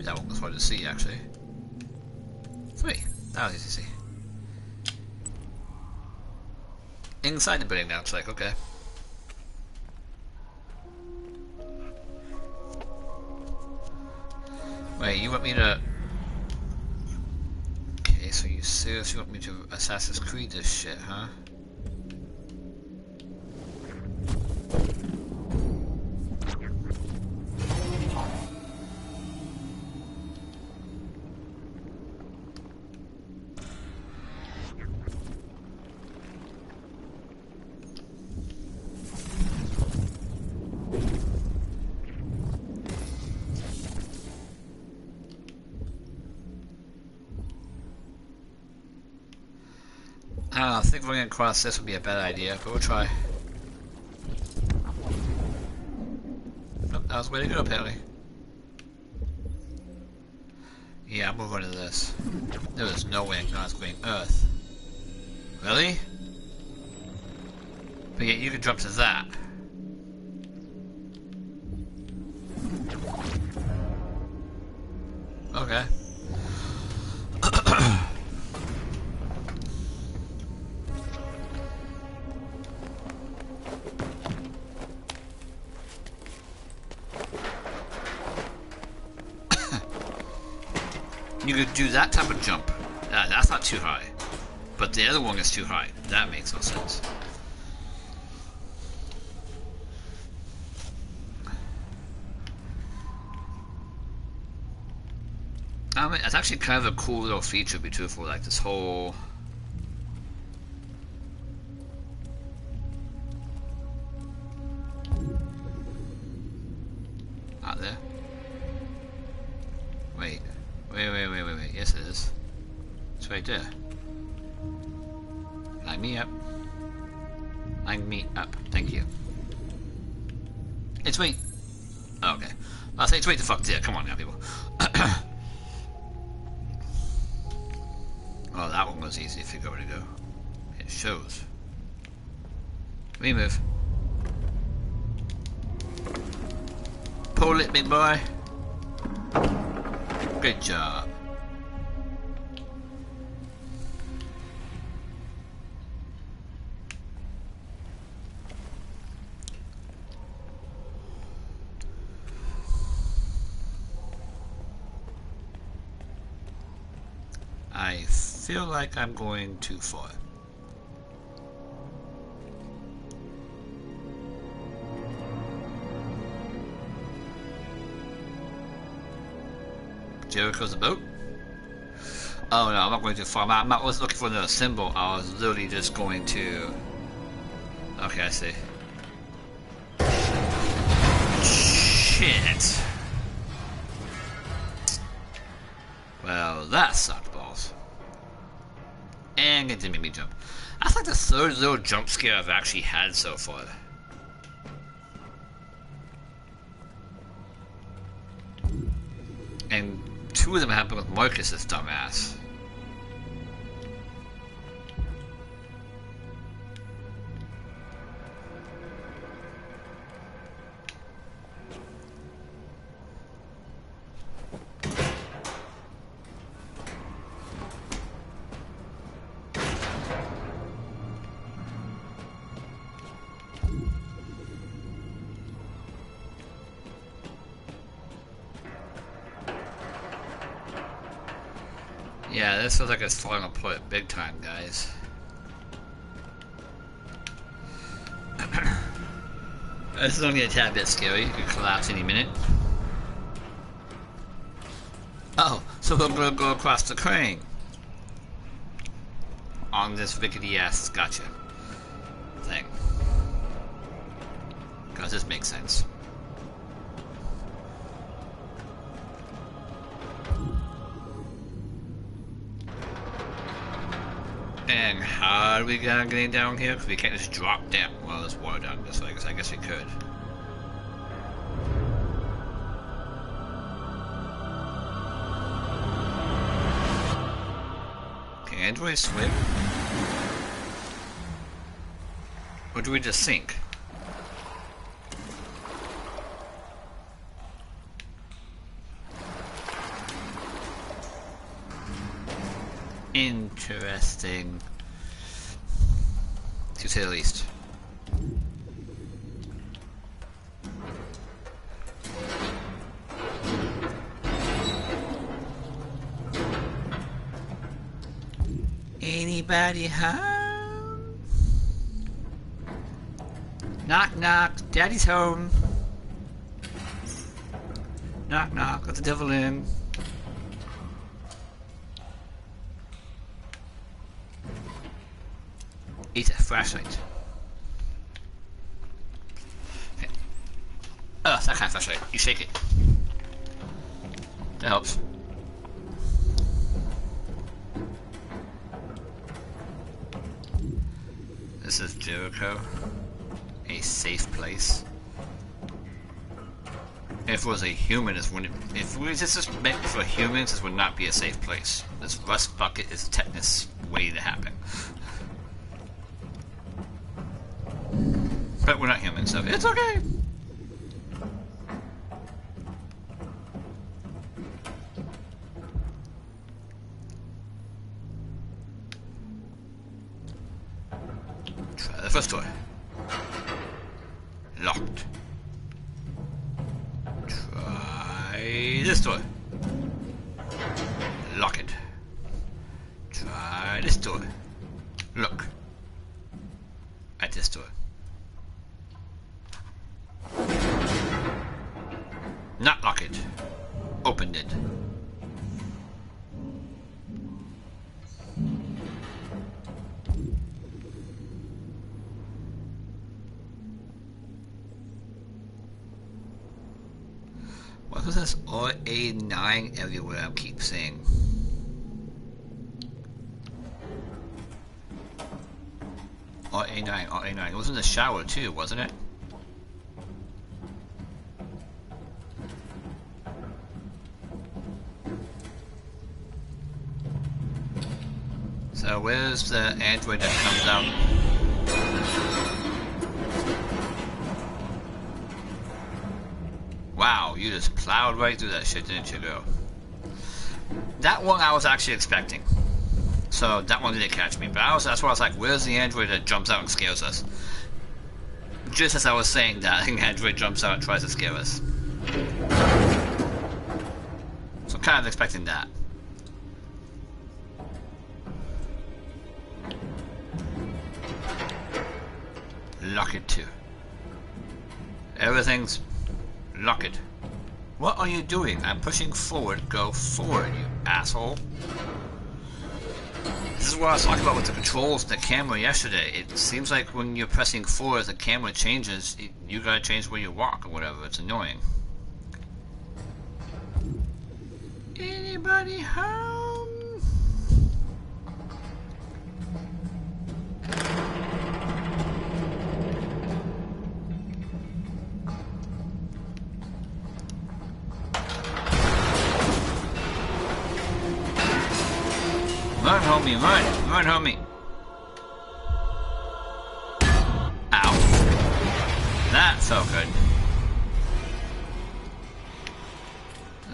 A: That one was hard to see, actually. 3. That was easy to see. Inside the building now, it's like, okay. Wait, you want me to... Okay, so you seriously want me to Assassin's Creed this shit, huh? I think running across this would be a bad idea, but we'll try. Nope, that was the way to go, apparently. Yeah, I'm moving to this. There was no way I was going Earth. Really? But yet you can jump to that. Okay. You could do that type of jump. That's not too high. But the other one is too high. That makes no sense. I mean, it's actually kind of a cool little feature, to be truthful, like this whole... Out there. Wait. Wait. Yes, it is. It's right there. Line me up. Line me up. Thank you. It's wait. Oh, okay. I'll say it's wait the fuck there. Come on now, people. Oh, that one was easy to figure out where to go. It shows. Remove. Pull it, big boy. Good job. I feel like I'm going too far. Jericho's a boat? Oh no, I'm not going too far. I'm not looking for the symbol. I was literally just going to... Okay, I see. Shit. Well, that sucked balls. And it didn't make me jump. That's like the third little jump scare I've actually had so far. And 2 of them happened with Marcus, this dumbass. this feels like it's falling apart big time, guys. This is only a tad bit scary. It could collapse any minute. Oh, so we're gonna go across the crane on this rickety ass gotcha thing. Cause this makes sense. And how are we gonna get down here? Because we can't just drop down. Well, there's water down this way, I guess we could. Can androids swim? Or do we just sink? Interesting, to say the least. Anybody home? Knock knock, Daddy's home. Knock knock, let the devil in. It's a flashlight. Okay. Oh, it's that kind of flashlight. You shake it. That helps. This is Jericho. A safe place. If it was a human, this is meant for humans, this would not be a safe place. This rust bucket is tetanus waiting to happen. But we're not human, so it's okay. Try the first door. Locked. Try this door. Lock it. Try this door. Look at this door. Not lock it. Opened it. What was this RA9 everywhere I keep saying? RA9, RA9. It was in the shower too, wasn't it? So where's the android that comes out? Wow, you just plowed right through that shit, didn't you, girl? That one I was actually expecting. So that one didn't catch me. But that's why I was like, where's the android that jumps out and scares us? Just as I was saying that, the android jumps out and tries to scare us. So kind of expecting that. Lock it too. Everything's lock it. What are you doing? I'm pushing forward. Go forward, you asshole. This is what I was talking about with the controls, the camera yesterday. It seems like when you're pressing forward, the camera changes. You gotta change where you walk or whatever. It's annoying. Anybody home? Run, homie, run! Run, homie! Ow. That felt good.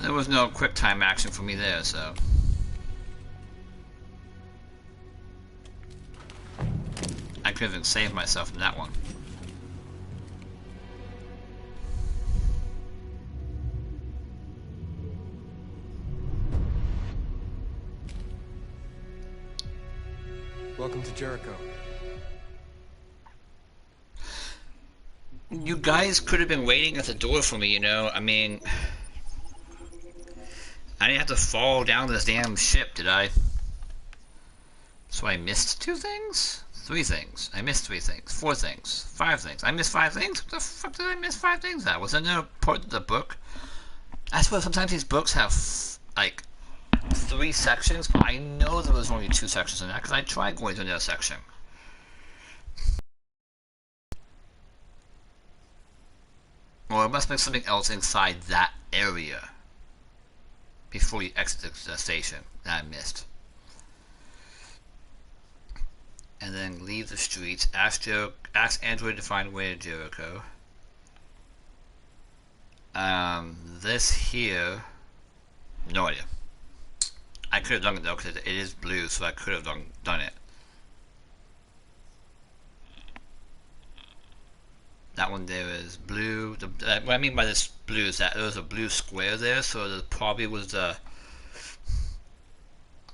A: There was no quick time action for me there, so... I could have saved myself in that one.
O: Welcome to Jericho.
A: You guys could have been waiting at the door for me, you know? I mean, I didn't have to fall down this damn ship, did I? So I missed 2 things? 3 things. I missed 3 things. 4 things. 5 things. I missed 5 things? What the fuck did I miss 5 things at? Was there no part of the book? I swear sometimes these books have, like, 3 sections. I know there was only 2 sections in that, because I tried going to another section. Or it must be something else inside that area before you exit the station that I missed. And then leave the streets. Ask Android to find a way to Jericho. This here, no idea. I could have done it though because it is blue, so I could have done it. That one there is blue. What I mean by this blue is that there was a blue square there, so there probably was the.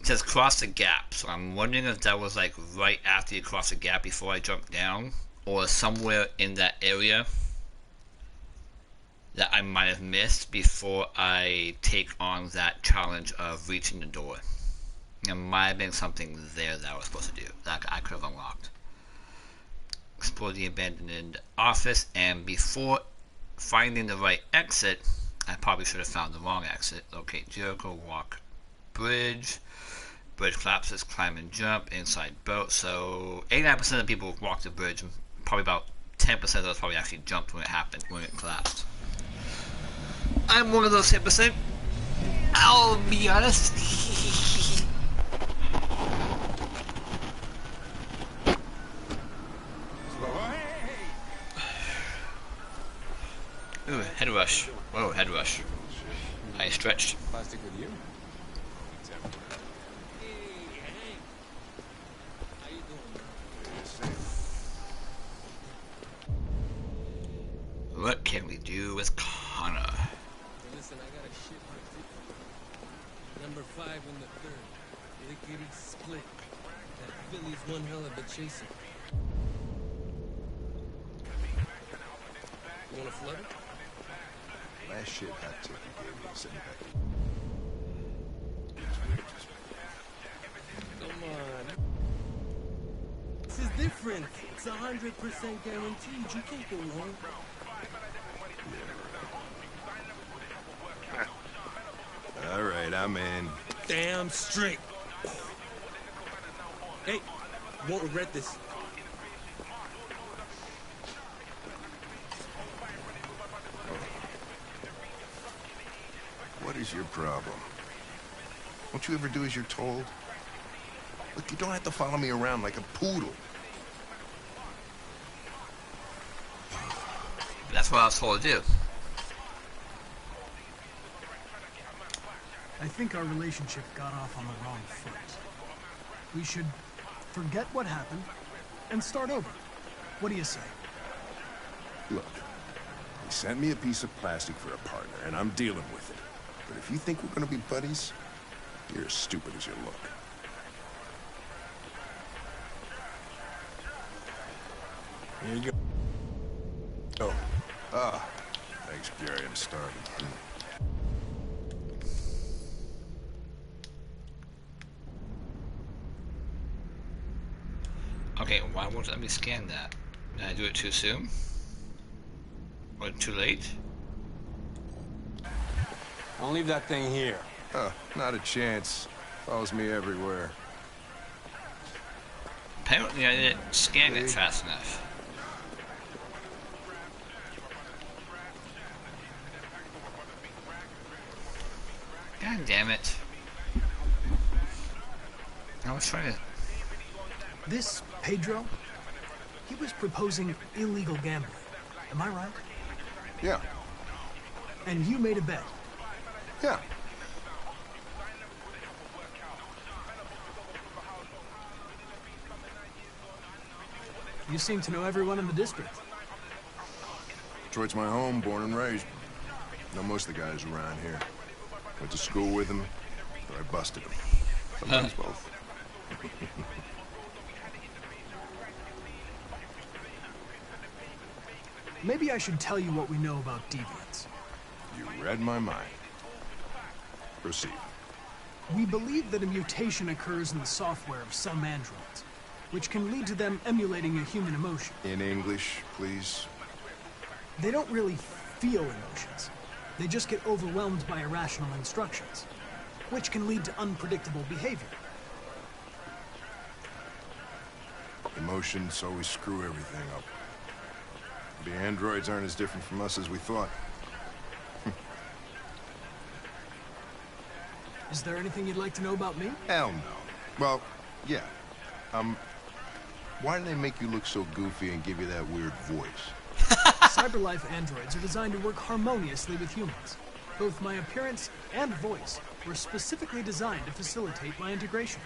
A: It says cross the gap, so I'm wondering if that was like right after you cross the gap before I jumped down, or somewhere in that area that I might have missed before I take on that challenge of reaching the door. There might have been something there that I was supposed to do that I could have unlocked. Explore the abandoned office, and before finding the right exit, I probably should have found the wrong exit. Locate Jericho, walk bridge. Bridge collapses, climb and jump, inside boat. So 89% of the people walked the bridge, and probably about 10% of those probably actually jumped when it happened, when it collapsed. I'm one of those 10%. I'll be honest. Ooh, head rush. Whoa, head rush. I stretched.
O: Plastic with you?
A: What can we do with Connor?
P: Listen, I got a shit number 5 in the 3rd. Lickety split. That Philly's one hell of a chaser. You wanna flood it?
I: Last shit hot tip you gave me sitting back.
P: Come on. This is different. It's 100% guaranteed. You can't go wrong.
I: All right, I'm in.
P: Damn straight. Hey, you won't regret this.
I: What is your problem? Won't you ever do as you're told? Look, you don't have to follow me around like a poodle.
A: That's what I was told to do.
J: I think our relationship got off on the wrong foot. We should forget what happened and start over. What do you say?
I: Look, he sent me a piece of plastic for a partner, and I'm dealing with it. But if you think we're gonna be buddies, you're as stupid as you look. Here you go. Oh, thanks, Jerry. I'm starving.
A: Okay, why won't it let me scan that? Did I do it too soon? Or too late?
O: I'll leave that thing here.
I: Not a chance. Follows me everywhere.
A: Apparently I didn't scan it fast enough. God damn it. I was trying to...
J: This Pedro, he was proposing illegal gambling. Am I right?
I: Yeah.
J: And you made a bet?
I: Yeah.
J: You seem to know everyone in the district.
I: Detroit's my home, born and raised. Know most of the guys around here. Went to school with them, but I busted them. Sometimes both.
J: Maybe I should tell you what we know about deviants.
I: You read my mind. Proceed.
J: We believe that a mutation occurs in the software of some androids, which can lead to them emulating a human emotion.
I: In English, please.
J: They don't really feel emotions. They just get overwhelmed by irrational instructions, which can lead to unpredictable behavior.
I: Emotions always screw everything up. The androids aren't as different from us as we thought.
J: Is there anything you'd like to know about me?
I: Hell no. Well, yeah. Why do they make you look so goofy and give you that weird voice?
J: Cyberlife androids are designed to work harmoniously with humans. Both my appearance and voice were specifically designed to facilitate my integration.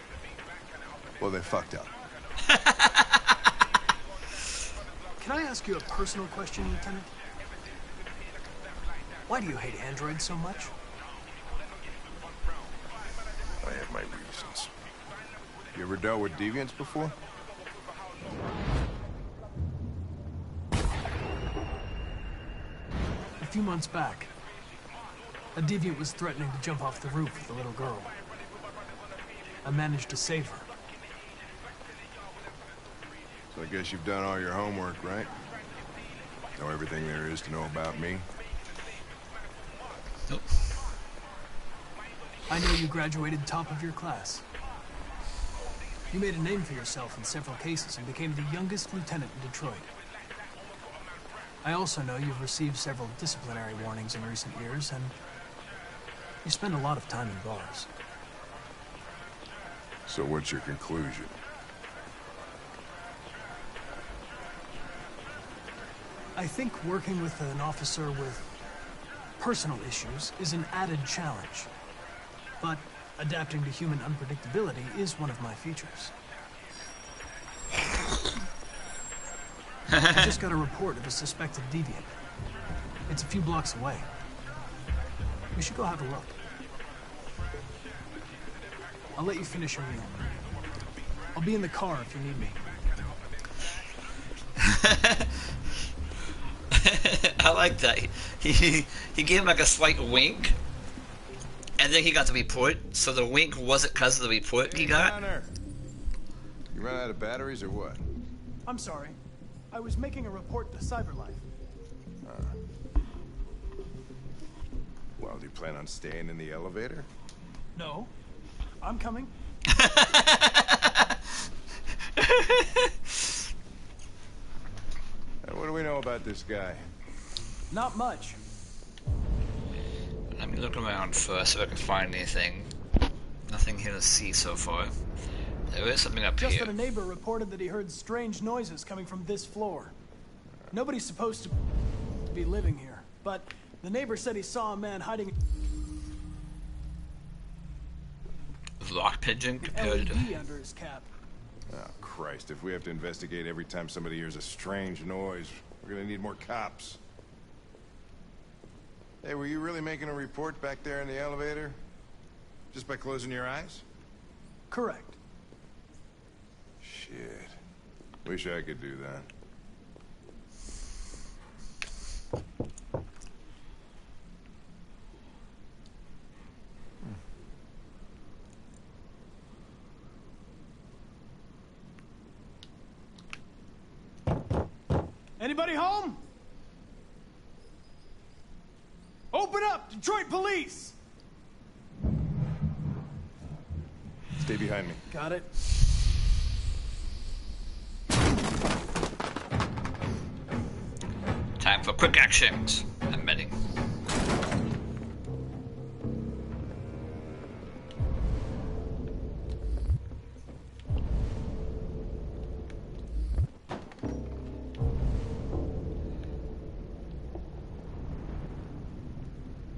I: Well, they fucked up.
J: Can I ask you a personal question, Lieutenant? Why do you hate androids so much?
I: I have my reasons. You ever dealt with deviants before?
J: A few months back, a deviant was threatening to jump off the roof with a little girl. I managed to save her.
I: So I guess you've done all your homework, right? Know everything there is to know about me?
A: Nope.
J: I know you graduated top of your class. You made a name for yourself in several cases and became the youngest lieutenant in Detroit. I also know you've received several disciplinary warnings in recent years, and you spend a lot of time in bars.
I: So what's your conclusion?
J: I think working with an officer with personal issues is an added challenge. But adapting to human unpredictability is one of my features. I just got a report of a suspected deviant. It's a few blocks away. We should go have a look. I'll let you finish your meal. I'll be in the car if you need me.
A: I like that. He gave him like a slight wink, and then he got the report. So the wink wasn't because of the report he got.
I: Connor. You ran out of batteries or what?
J: I'm sorry. I was making a report to Cyberlife.
I: Well, do you plan on staying in the elevator?
J: No. I'm coming.
I: What do we know about this guy?
J: Not much.
A: Let me look around first if I can find anything. Nothing here to see so far. There is something up
J: Just
A: here.
J: that a neighbor reported that he heard strange noises coming from this floor. Nobody's supposed to be living here, but the neighbor said he saw a man hiding
A: Lock pigeon compared to...
J: LED under his cap.
I: Oh, Christ, if we have to investigate every time somebody hears a strange noise, we're gonna need more cops. Hey, were you really making a report back there in the elevator? Just by closing your eyes?
J: Correct.
I: Shit. Wish I could do that.
J: Anybody home? Open up, Detroit police!
I: Stay behind me.
J: Got it.
A: Time for quick actions. Admitting.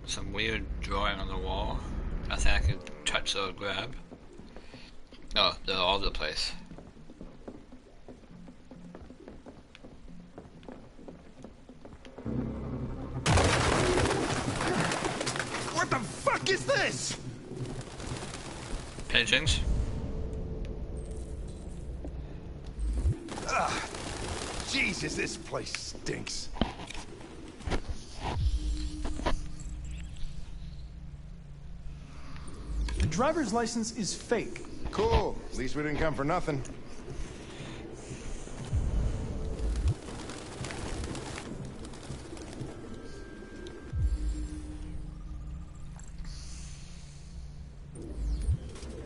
A: Some weird drawing on the wall. Nothing I can touch or grab. Oh, they're all over the place.
I: What the fuck is this?
A: Pigeons.
I: Ugh. Jesus, this place stinks.
B: driver's license is fake.
I: Cool. At least we didn't come for nothing.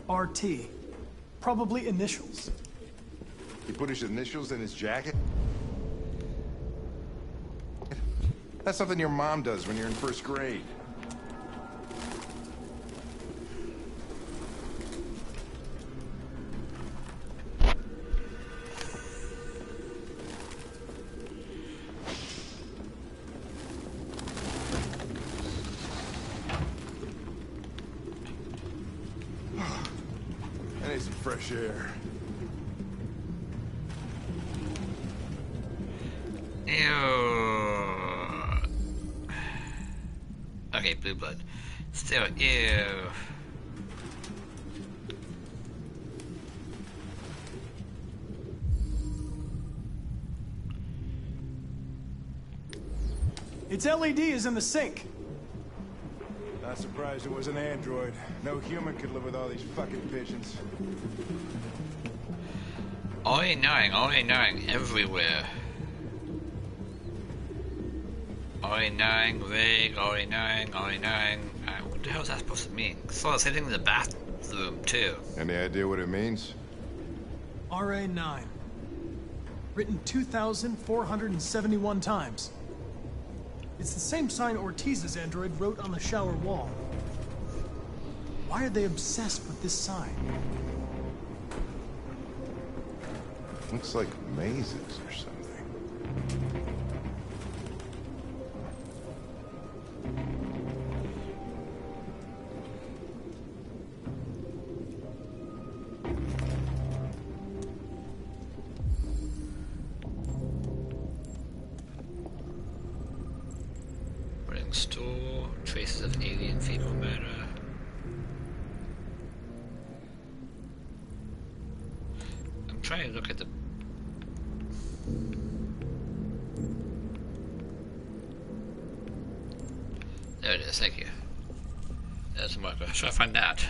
B: RT. Probably initials.
I: He put his initials in his jacket? That's something your mom does when you're in first grade. I need some fresh air.
A: Ew. Okay, blue blood. Still, ew.
B: Its LED is in the sink.
I: Not surprised it was an android. No human could live with all these fucking pigeons.
A: Only knowing everywhere. Only knowing, vague, only knowing. What the hell is that supposed to mean? I saw it sitting in the bathroom too.
I: Any idea what it means?
B: RA9. Written 2,471 times. It's the same sign Ortiz's android wrote on the shower wall. Why are they obsessed with this sign?
I: Looks like mazes or something.
A: Running store, traces of alien fecal matter. I'm trying to look at the... There it is, thank you. There's the marker. Try to find that.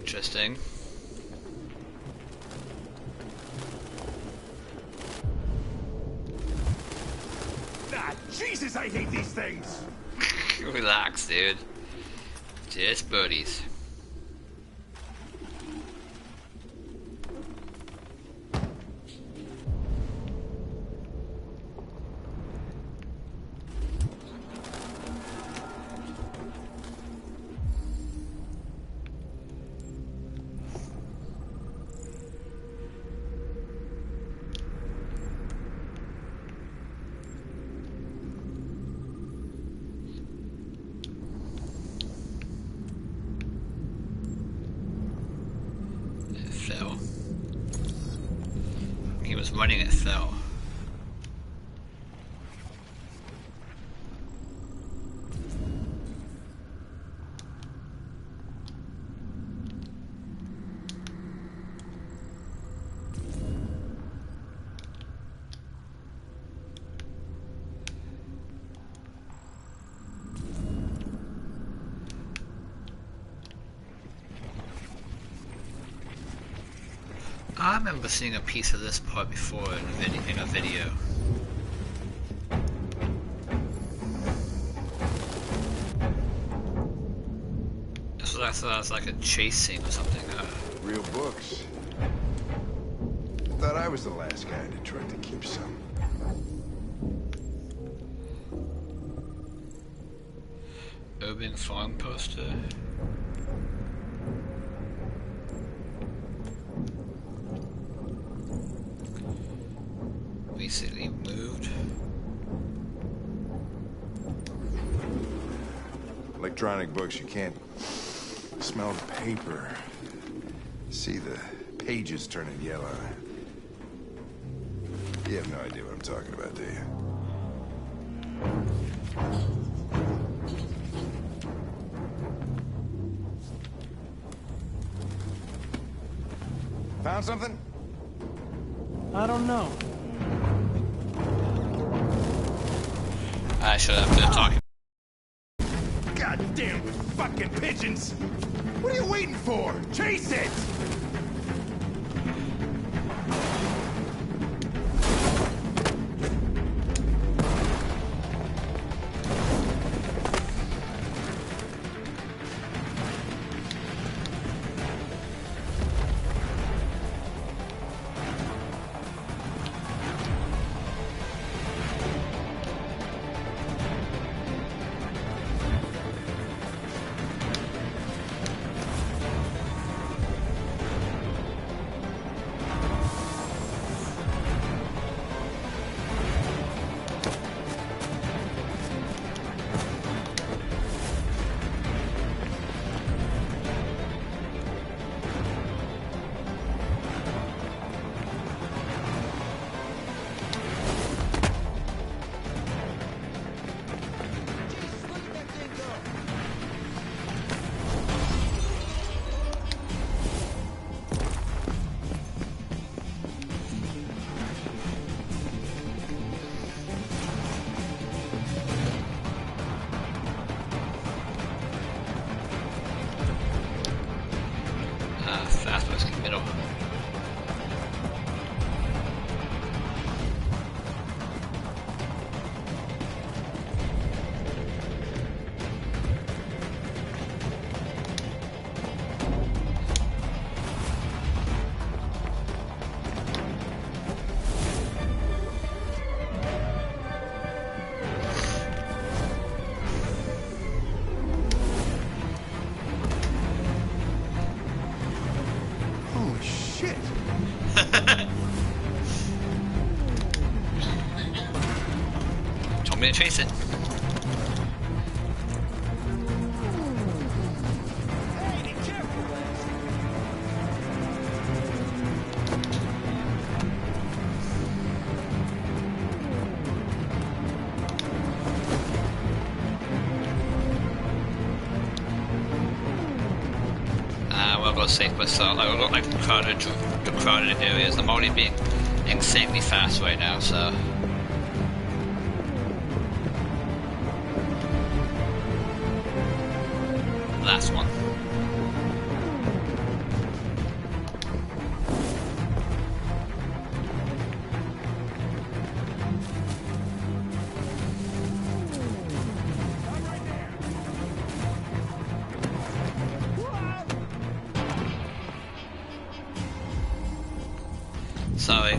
A: Interesting.
I: Ah, Jesus, I hate these things!
A: Relax, dude. Just buddies. He was running, it fell. I remember seeing a piece of this part before in a video. So I thought it was like a chase scene or something.
I: Real books. Thought I was the last guy in Detroit to keep some.
A: Urban farm poster. Recently moved.
I: electronic books, you can't smell the paper. See the pages turning yellow. You have no idea what I'm talking about, do you? Found something?
J: I don't know.
A: I should have been talking.
I: Goddamn fucking pigeons! What are you waiting for? Chase it!
A: Told me to chase it. We'll go safe myself. I will look like the crowded areas. I'm already being insanely fast right now, so. Last one. Sorry.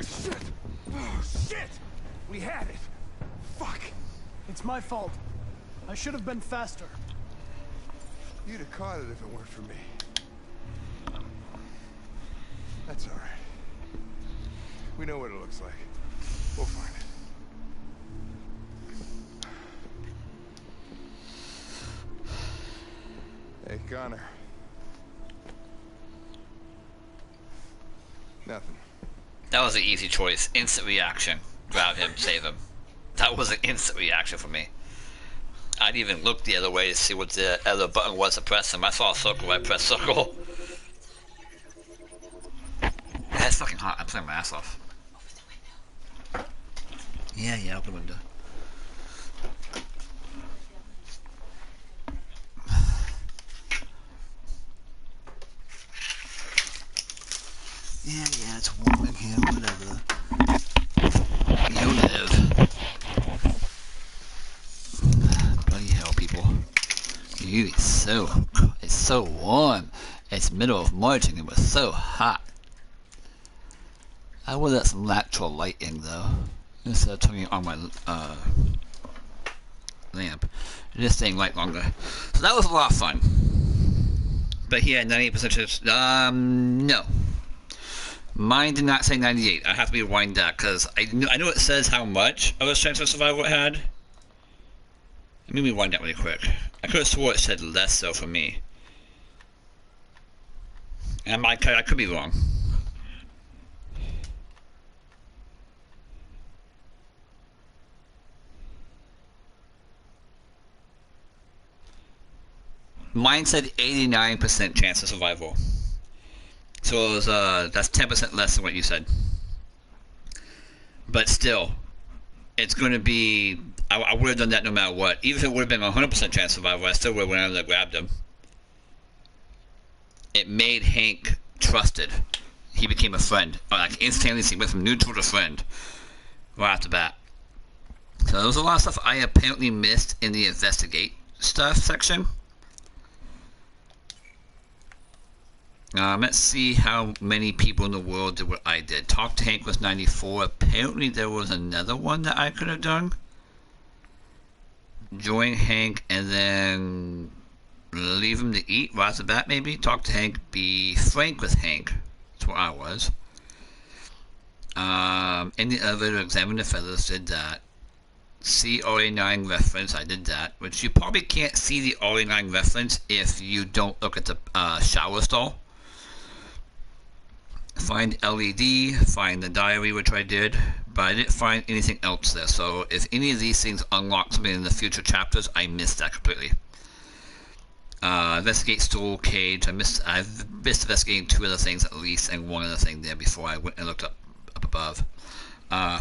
I: Shit! Oh, shit! We had it! Fuck!
J: It's my fault. I should have been faster.
I: You'd have caught it if it weren't for me. That's all right. We know what it looks like. We'll find it. Hey, Connor. Nothing.
A: That was an easy choice. Instant reaction. Grab him, save him. That was an instant reaction for me. I didn't even look the other way to see what the other button was to press him. I saw a circle, I pressed circle. Yeah, it's fucking hot. I'm playing my ass off. Yeah, open the window. Yeah, it's warm in here, whatever. You live. Bloody hell, people. It's so warm. It's middle of March and it was so hot. I would have some natural lighting though. Instead of turning on my lamp. Just staying light longer. So that was a lot of fun. But he had 98% chips. No. Mine did not say 98. I have to rewind that because I know it says how much of a chance of survival it had. Let me rewind that really quick. I could have swore it said less so for me. And I could be wrong. Mine said 89% chance of survival. So it was, that's 10% less than what you said. But still, it's going to be... I would have done that no matter what. Even if it would have been 100% chance of survival, I still would have went out there and grabbed him. It made Hank trusted. He became a friend. Like, instantly, he went from neutral to friend. Right off the bat. So there was a lot of stuff I apparently missed in the investigate stuff section. Let's see how many people in the world did what I did. Talk to Hank was 94. Apparently there was another one that I could have done. Join Hank and then leave him to eat right off the bat maybe. Talk to Hank. Be frank with Hank. That's what I was. In the elevator, examine the feathers. Did that. See RA9 reference. I did that. Which you probably can't see the RA9 reference if you don't look at the shower stall. Find LED, find the diary, which I did, but I didn't find anything else there. So if any of these things unlock something in the future chapters, I missed that completely. Investigate stool cage. I've missed investigating 2 other things at least, and 1 other thing there before I went and looked up above.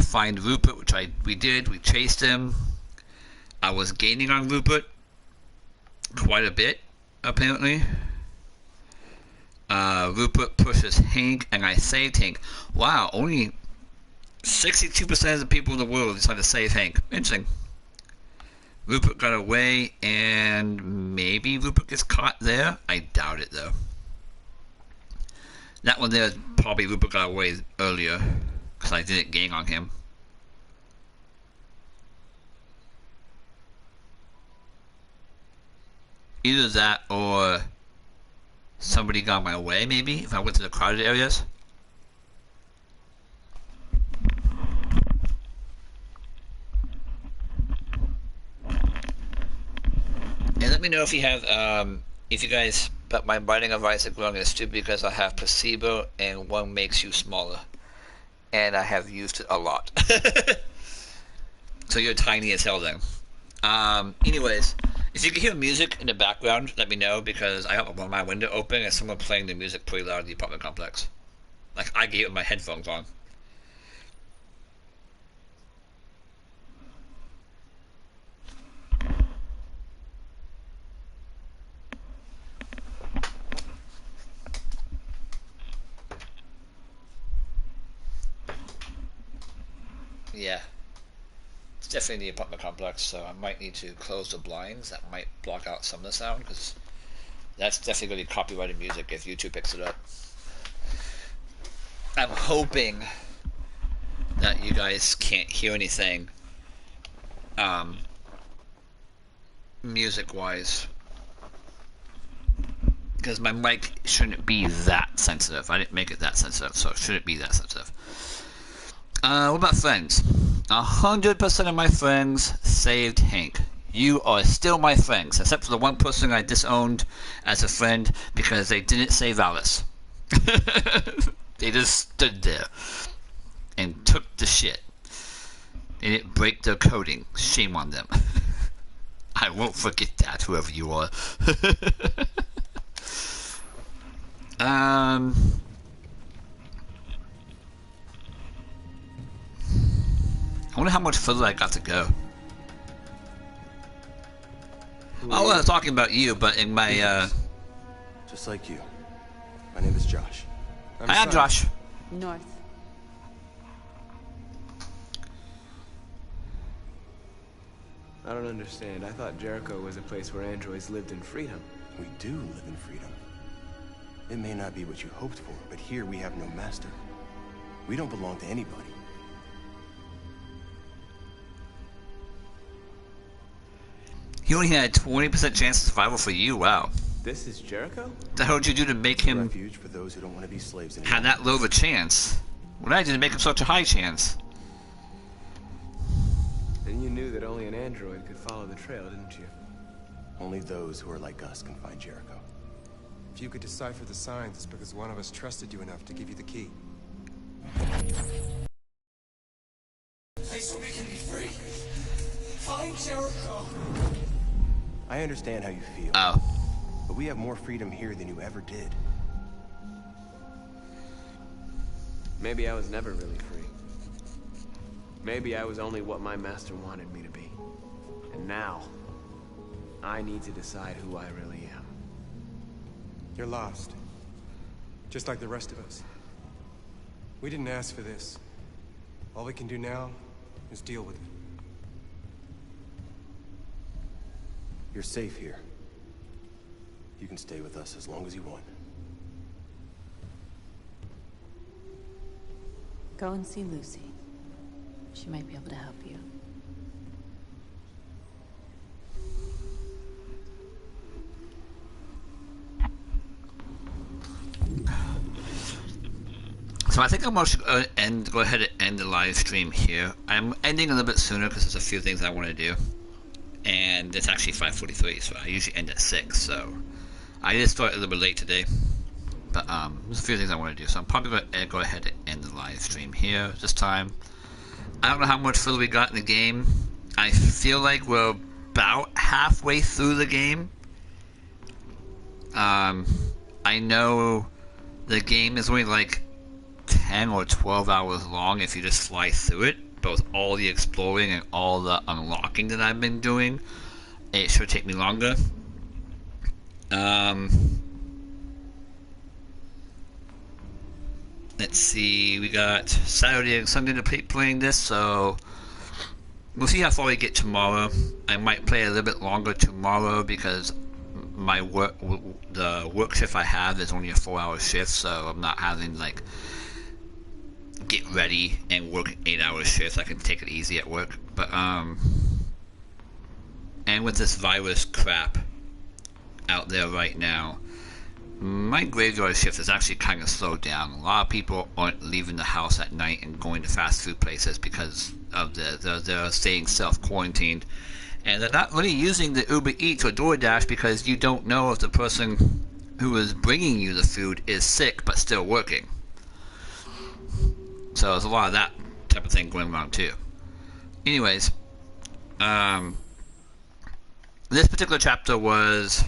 A: Find Rupert, which we did. We chased him. I was gaining on Rupert quite a bit, apparently. Rupert pushes Hank, and I saved Hank. Wow, only 62% of the people in the world decided to save Hank. Interesting. Rupert got away, and maybe Rupert gets caught there. I doubt it, though. That one there, probably Rupert got away earlier, because I didn't gang on him. Either that, or somebody got my way, maybe, if I went to the crowded areas. And let me know if you have, if you guys, but my binding of Isaac Growing is stupid because I have placebo and one makes you smaller. And I have used it a lot. So you're tiny as hell then. Anyways, if you can hear music in the background, let me know because I have my window open and someone playing the music pretty loud in the apartment complex. Like I get it with my headphones on. Yeah. It's definitely the apartment complex, so I might need to close the blinds. That might block out some of the sound, because that's definitely going to be copyrighted music if YouTube picks it up. I'm hoping that you guys can't hear anything music-wise, because my mic shouldn't be that sensitive. I didn't make it that sensitive, so it shouldn't be that sensitive. What about friends? 100% of my friends saved Hank. You are still my friends, except for the one person I disowned as a friend because they didn't save Alice. They just stood there and took the shit. They didn't break their coding. Shame on them. I won't forget that, whoever you are. I wonder how much further I got to go. I wasn't talking about you, but in my,
Q: Just like you. My name is Josh.
A: I'm Josh.
E: North.
R: I don't understand. I thought Jericho was a place where androids lived in freedom.
Q: We do live in freedom. It may not be what you hoped for, but here we have no master. We don't belong to anybody.
A: He only had a 20% chance of survival for you. Wow.
R: This is Jericho?
A: What the hell did you do to make him
Q: Refuge for those who don't want to be slaves anymore.
A: have that low of a chance? What did I do to make him such a high chance?
R: And you knew that only an android could follow the trail, didn't you?
Q: Only those who are like us can find Jericho.
S: If you could decipher the signs, it's because one of us trusted you enough to give you the key.
N: Place where we can be free. Find Jericho.
Q: I understand how you feel.
A: Oh.
Q: But we have more freedom here than you ever did.
R: Maybe I was never really free. Maybe I was only what my master wanted me to be. And now, I need to decide who I really am.
S: You're lost. Just like the rest of us. We didn't ask for this. All we can do now is deal with it.
Q: You're safe here. You can stay with us as long as you want.
E: Go and see Lucy. She might be able to help you.
A: So I think I'm going to go ahead and end the live stream here. I'm ending a little bit sooner because there's a few things I want to do. And it's actually 5:43, so I usually end at 6, so I did start a little bit late today. But there's a few things I want to do, so I'm probably going to go ahead and end the live stream here this time. I don't know how much further we got in the game. I feel like we're about halfway through the game. I know the game is only like 10 or 12 hours long if you just fly through it. Both all the exploring and all the unlocking that I've been doing. It should take me longer. Let's see, we got Saturday and Sunday to playing this, so we'll see how far we get tomorrow. I might play a little bit longer tomorrow because my the work shift I have is only a 4-hour shift, so I'm not having like get ready and work 8-hour shifts. I can take it easy at work, but and with this virus crap out there right now, my graveyard shift is actually kind of slowed down. A lot of people aren't leaving the house at night and going to fast food places because of they're staying self-quarantined. And they're not really using the Uber Eats or DoorDash because you don't know if the person who is bringing you the food is sick but still working. So there's a lot of that type of thing going on too. Anyways, this particular chapter was...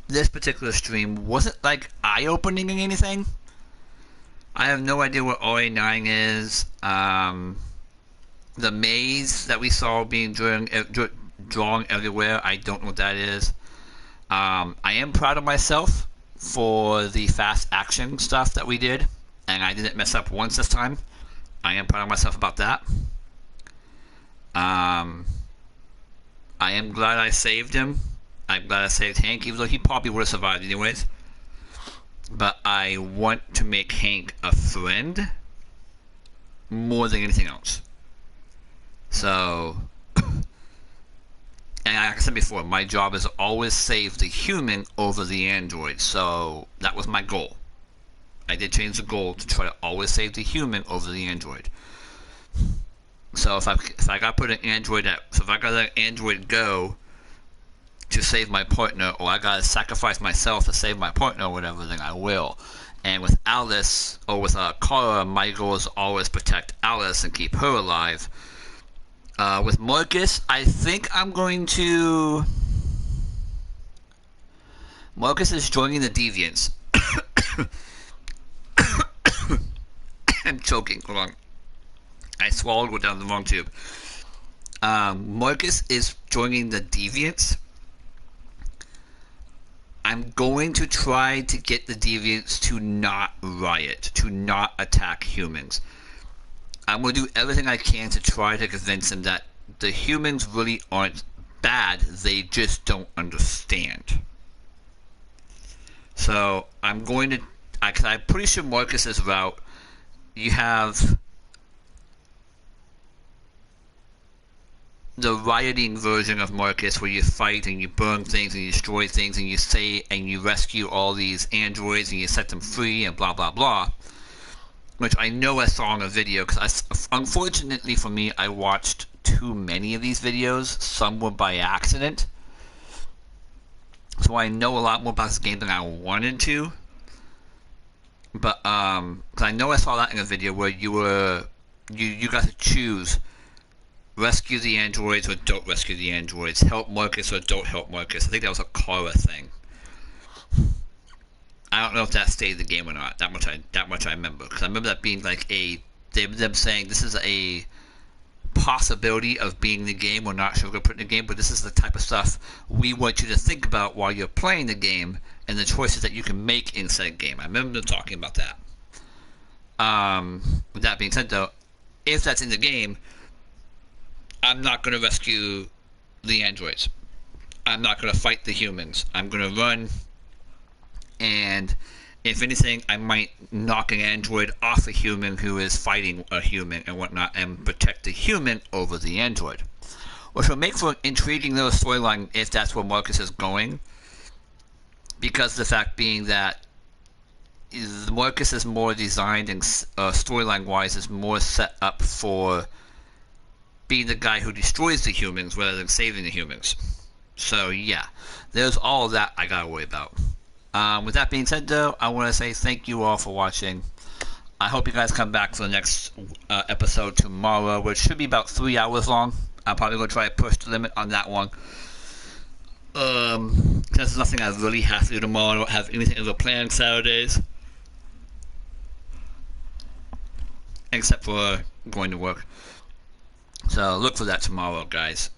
A: This particular stream wasn't like eye-opening or anything. I have no idea what RA9 is. The maze that we saw being drawn everywhere, I don't know what that is. I am proud of myself for the fast action stuff that we did, and I didn't mess up once this time. I am proud of myself about that. I am glad I saved him. I'm glad I saved Hank, even though he probably would have survived anyways. But I want to make Hank a friend more than anything else. So, and like I said before, my job is to always save the human over the android. So that was my goal. I did change the goal to try to always save the human over the android. So if I got to put an android if I got to let an android go to save my partner, or I gotta sacrifice myself to save my partner or whatever, then I will. And with Alice, or with Kara, my goal is to always protect Alice and keep her alive. With Marcus, I think I'm going to... Marcus is joining the Deviants. I'm choking, hold on. I swallowed, went down the wrong tube. Marcus is joining the Deviants. I'm going to try to get the Deviants to not riot, to not attack humans. I'm going to do everything I can to try to convince them that the humans really aren't bad, they just don't understand. So, I'm going to... I'm pretty sure Marcus's route, you have the rioting version of Marcus, where you fight and you burn things and you destroy things and you say and you rescue all these androids and you set them free and blah blah blah. which I know I saw in a video, because unfortunately for me, I watched too many of these videos. Some were by accident. So I know a lot more about this game than I wanted to. But, because I know I saw that in a video where you got to choose rescue the androids or don't rescue the androids, help Marcus or don't help Marcus. I think that was a Kara thing. I don't know if that stayed in the game or not. That much I remember, because I remember that being like them saying this is a possibility of being in the game. We're not sure we're going to put in the game, but this is the type of stuff we want you to think about while you're playing the game and the choices that you can make in said game. I remember them talking about that. With that being said, though, if that's in the game, I'm not going to rescue the androids. I'm not going to fight the humans. I'm going to run, and if anything, I might knock an android off a human who is fighting a human and whatnot, and protect the human over the android. Which will make for an intriguing little storyline if that's where Marcus is going. Because the fact being that Marcus is more designed and storyline-wise is more set up for being the guy who destroys the humans rather than saving the humans. So yeah, there's all of that I gotta worry about. With that being said, though, I want to say thank you all for watching. I hope you guys come back for the next episode tomorrow, which should be about 3 hours long. I'm probably going to try to push the limit on that one. There's nothing I really have to do tomorrow. I don't have anything other planned Saturdays. Except for going to work. So look for that tomorrow, guys.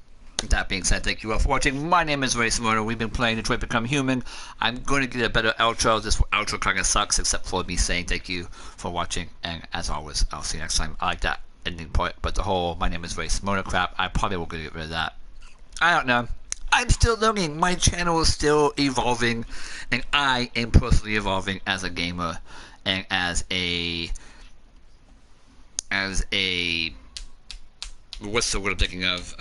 A: That being said, thank you all for watching. My name is Raysomona. We've been playing Detroit Become Human. I'm going to get a better outro. This outro kind of sucks, except for me saying thank you for watching. And as always, I'll see you next time. I like that ending part, but the whole my name is Raysomona crap, I probably will get rid of that. I don't know. I'm still learning. My channel is still evolving, and I am personally evolving as a gamer and as a what's the word I'm thinking of?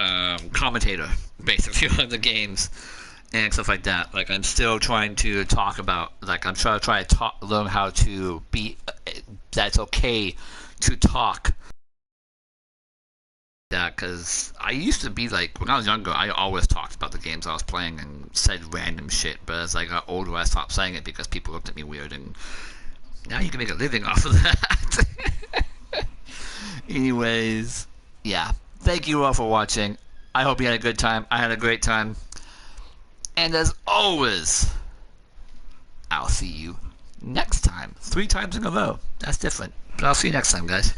A: Commentator, basically, on the games and stuff like that. Like, I'm still trying to talk about, like, I'm trying to learn how to be, that's okay to talk. That, because I used to be like, when I was younger, I always talked about the games I was playing and said random shit, but as I got older, I stopped saying it because people looked at me weird, and now you can make a living off of that. Anyways, yeah. Thank you all for watching. I hope you had a good time. I had a great time. And as always, I'll see you next time. 3 times in a row. That's different. But I'll see you next time, guys.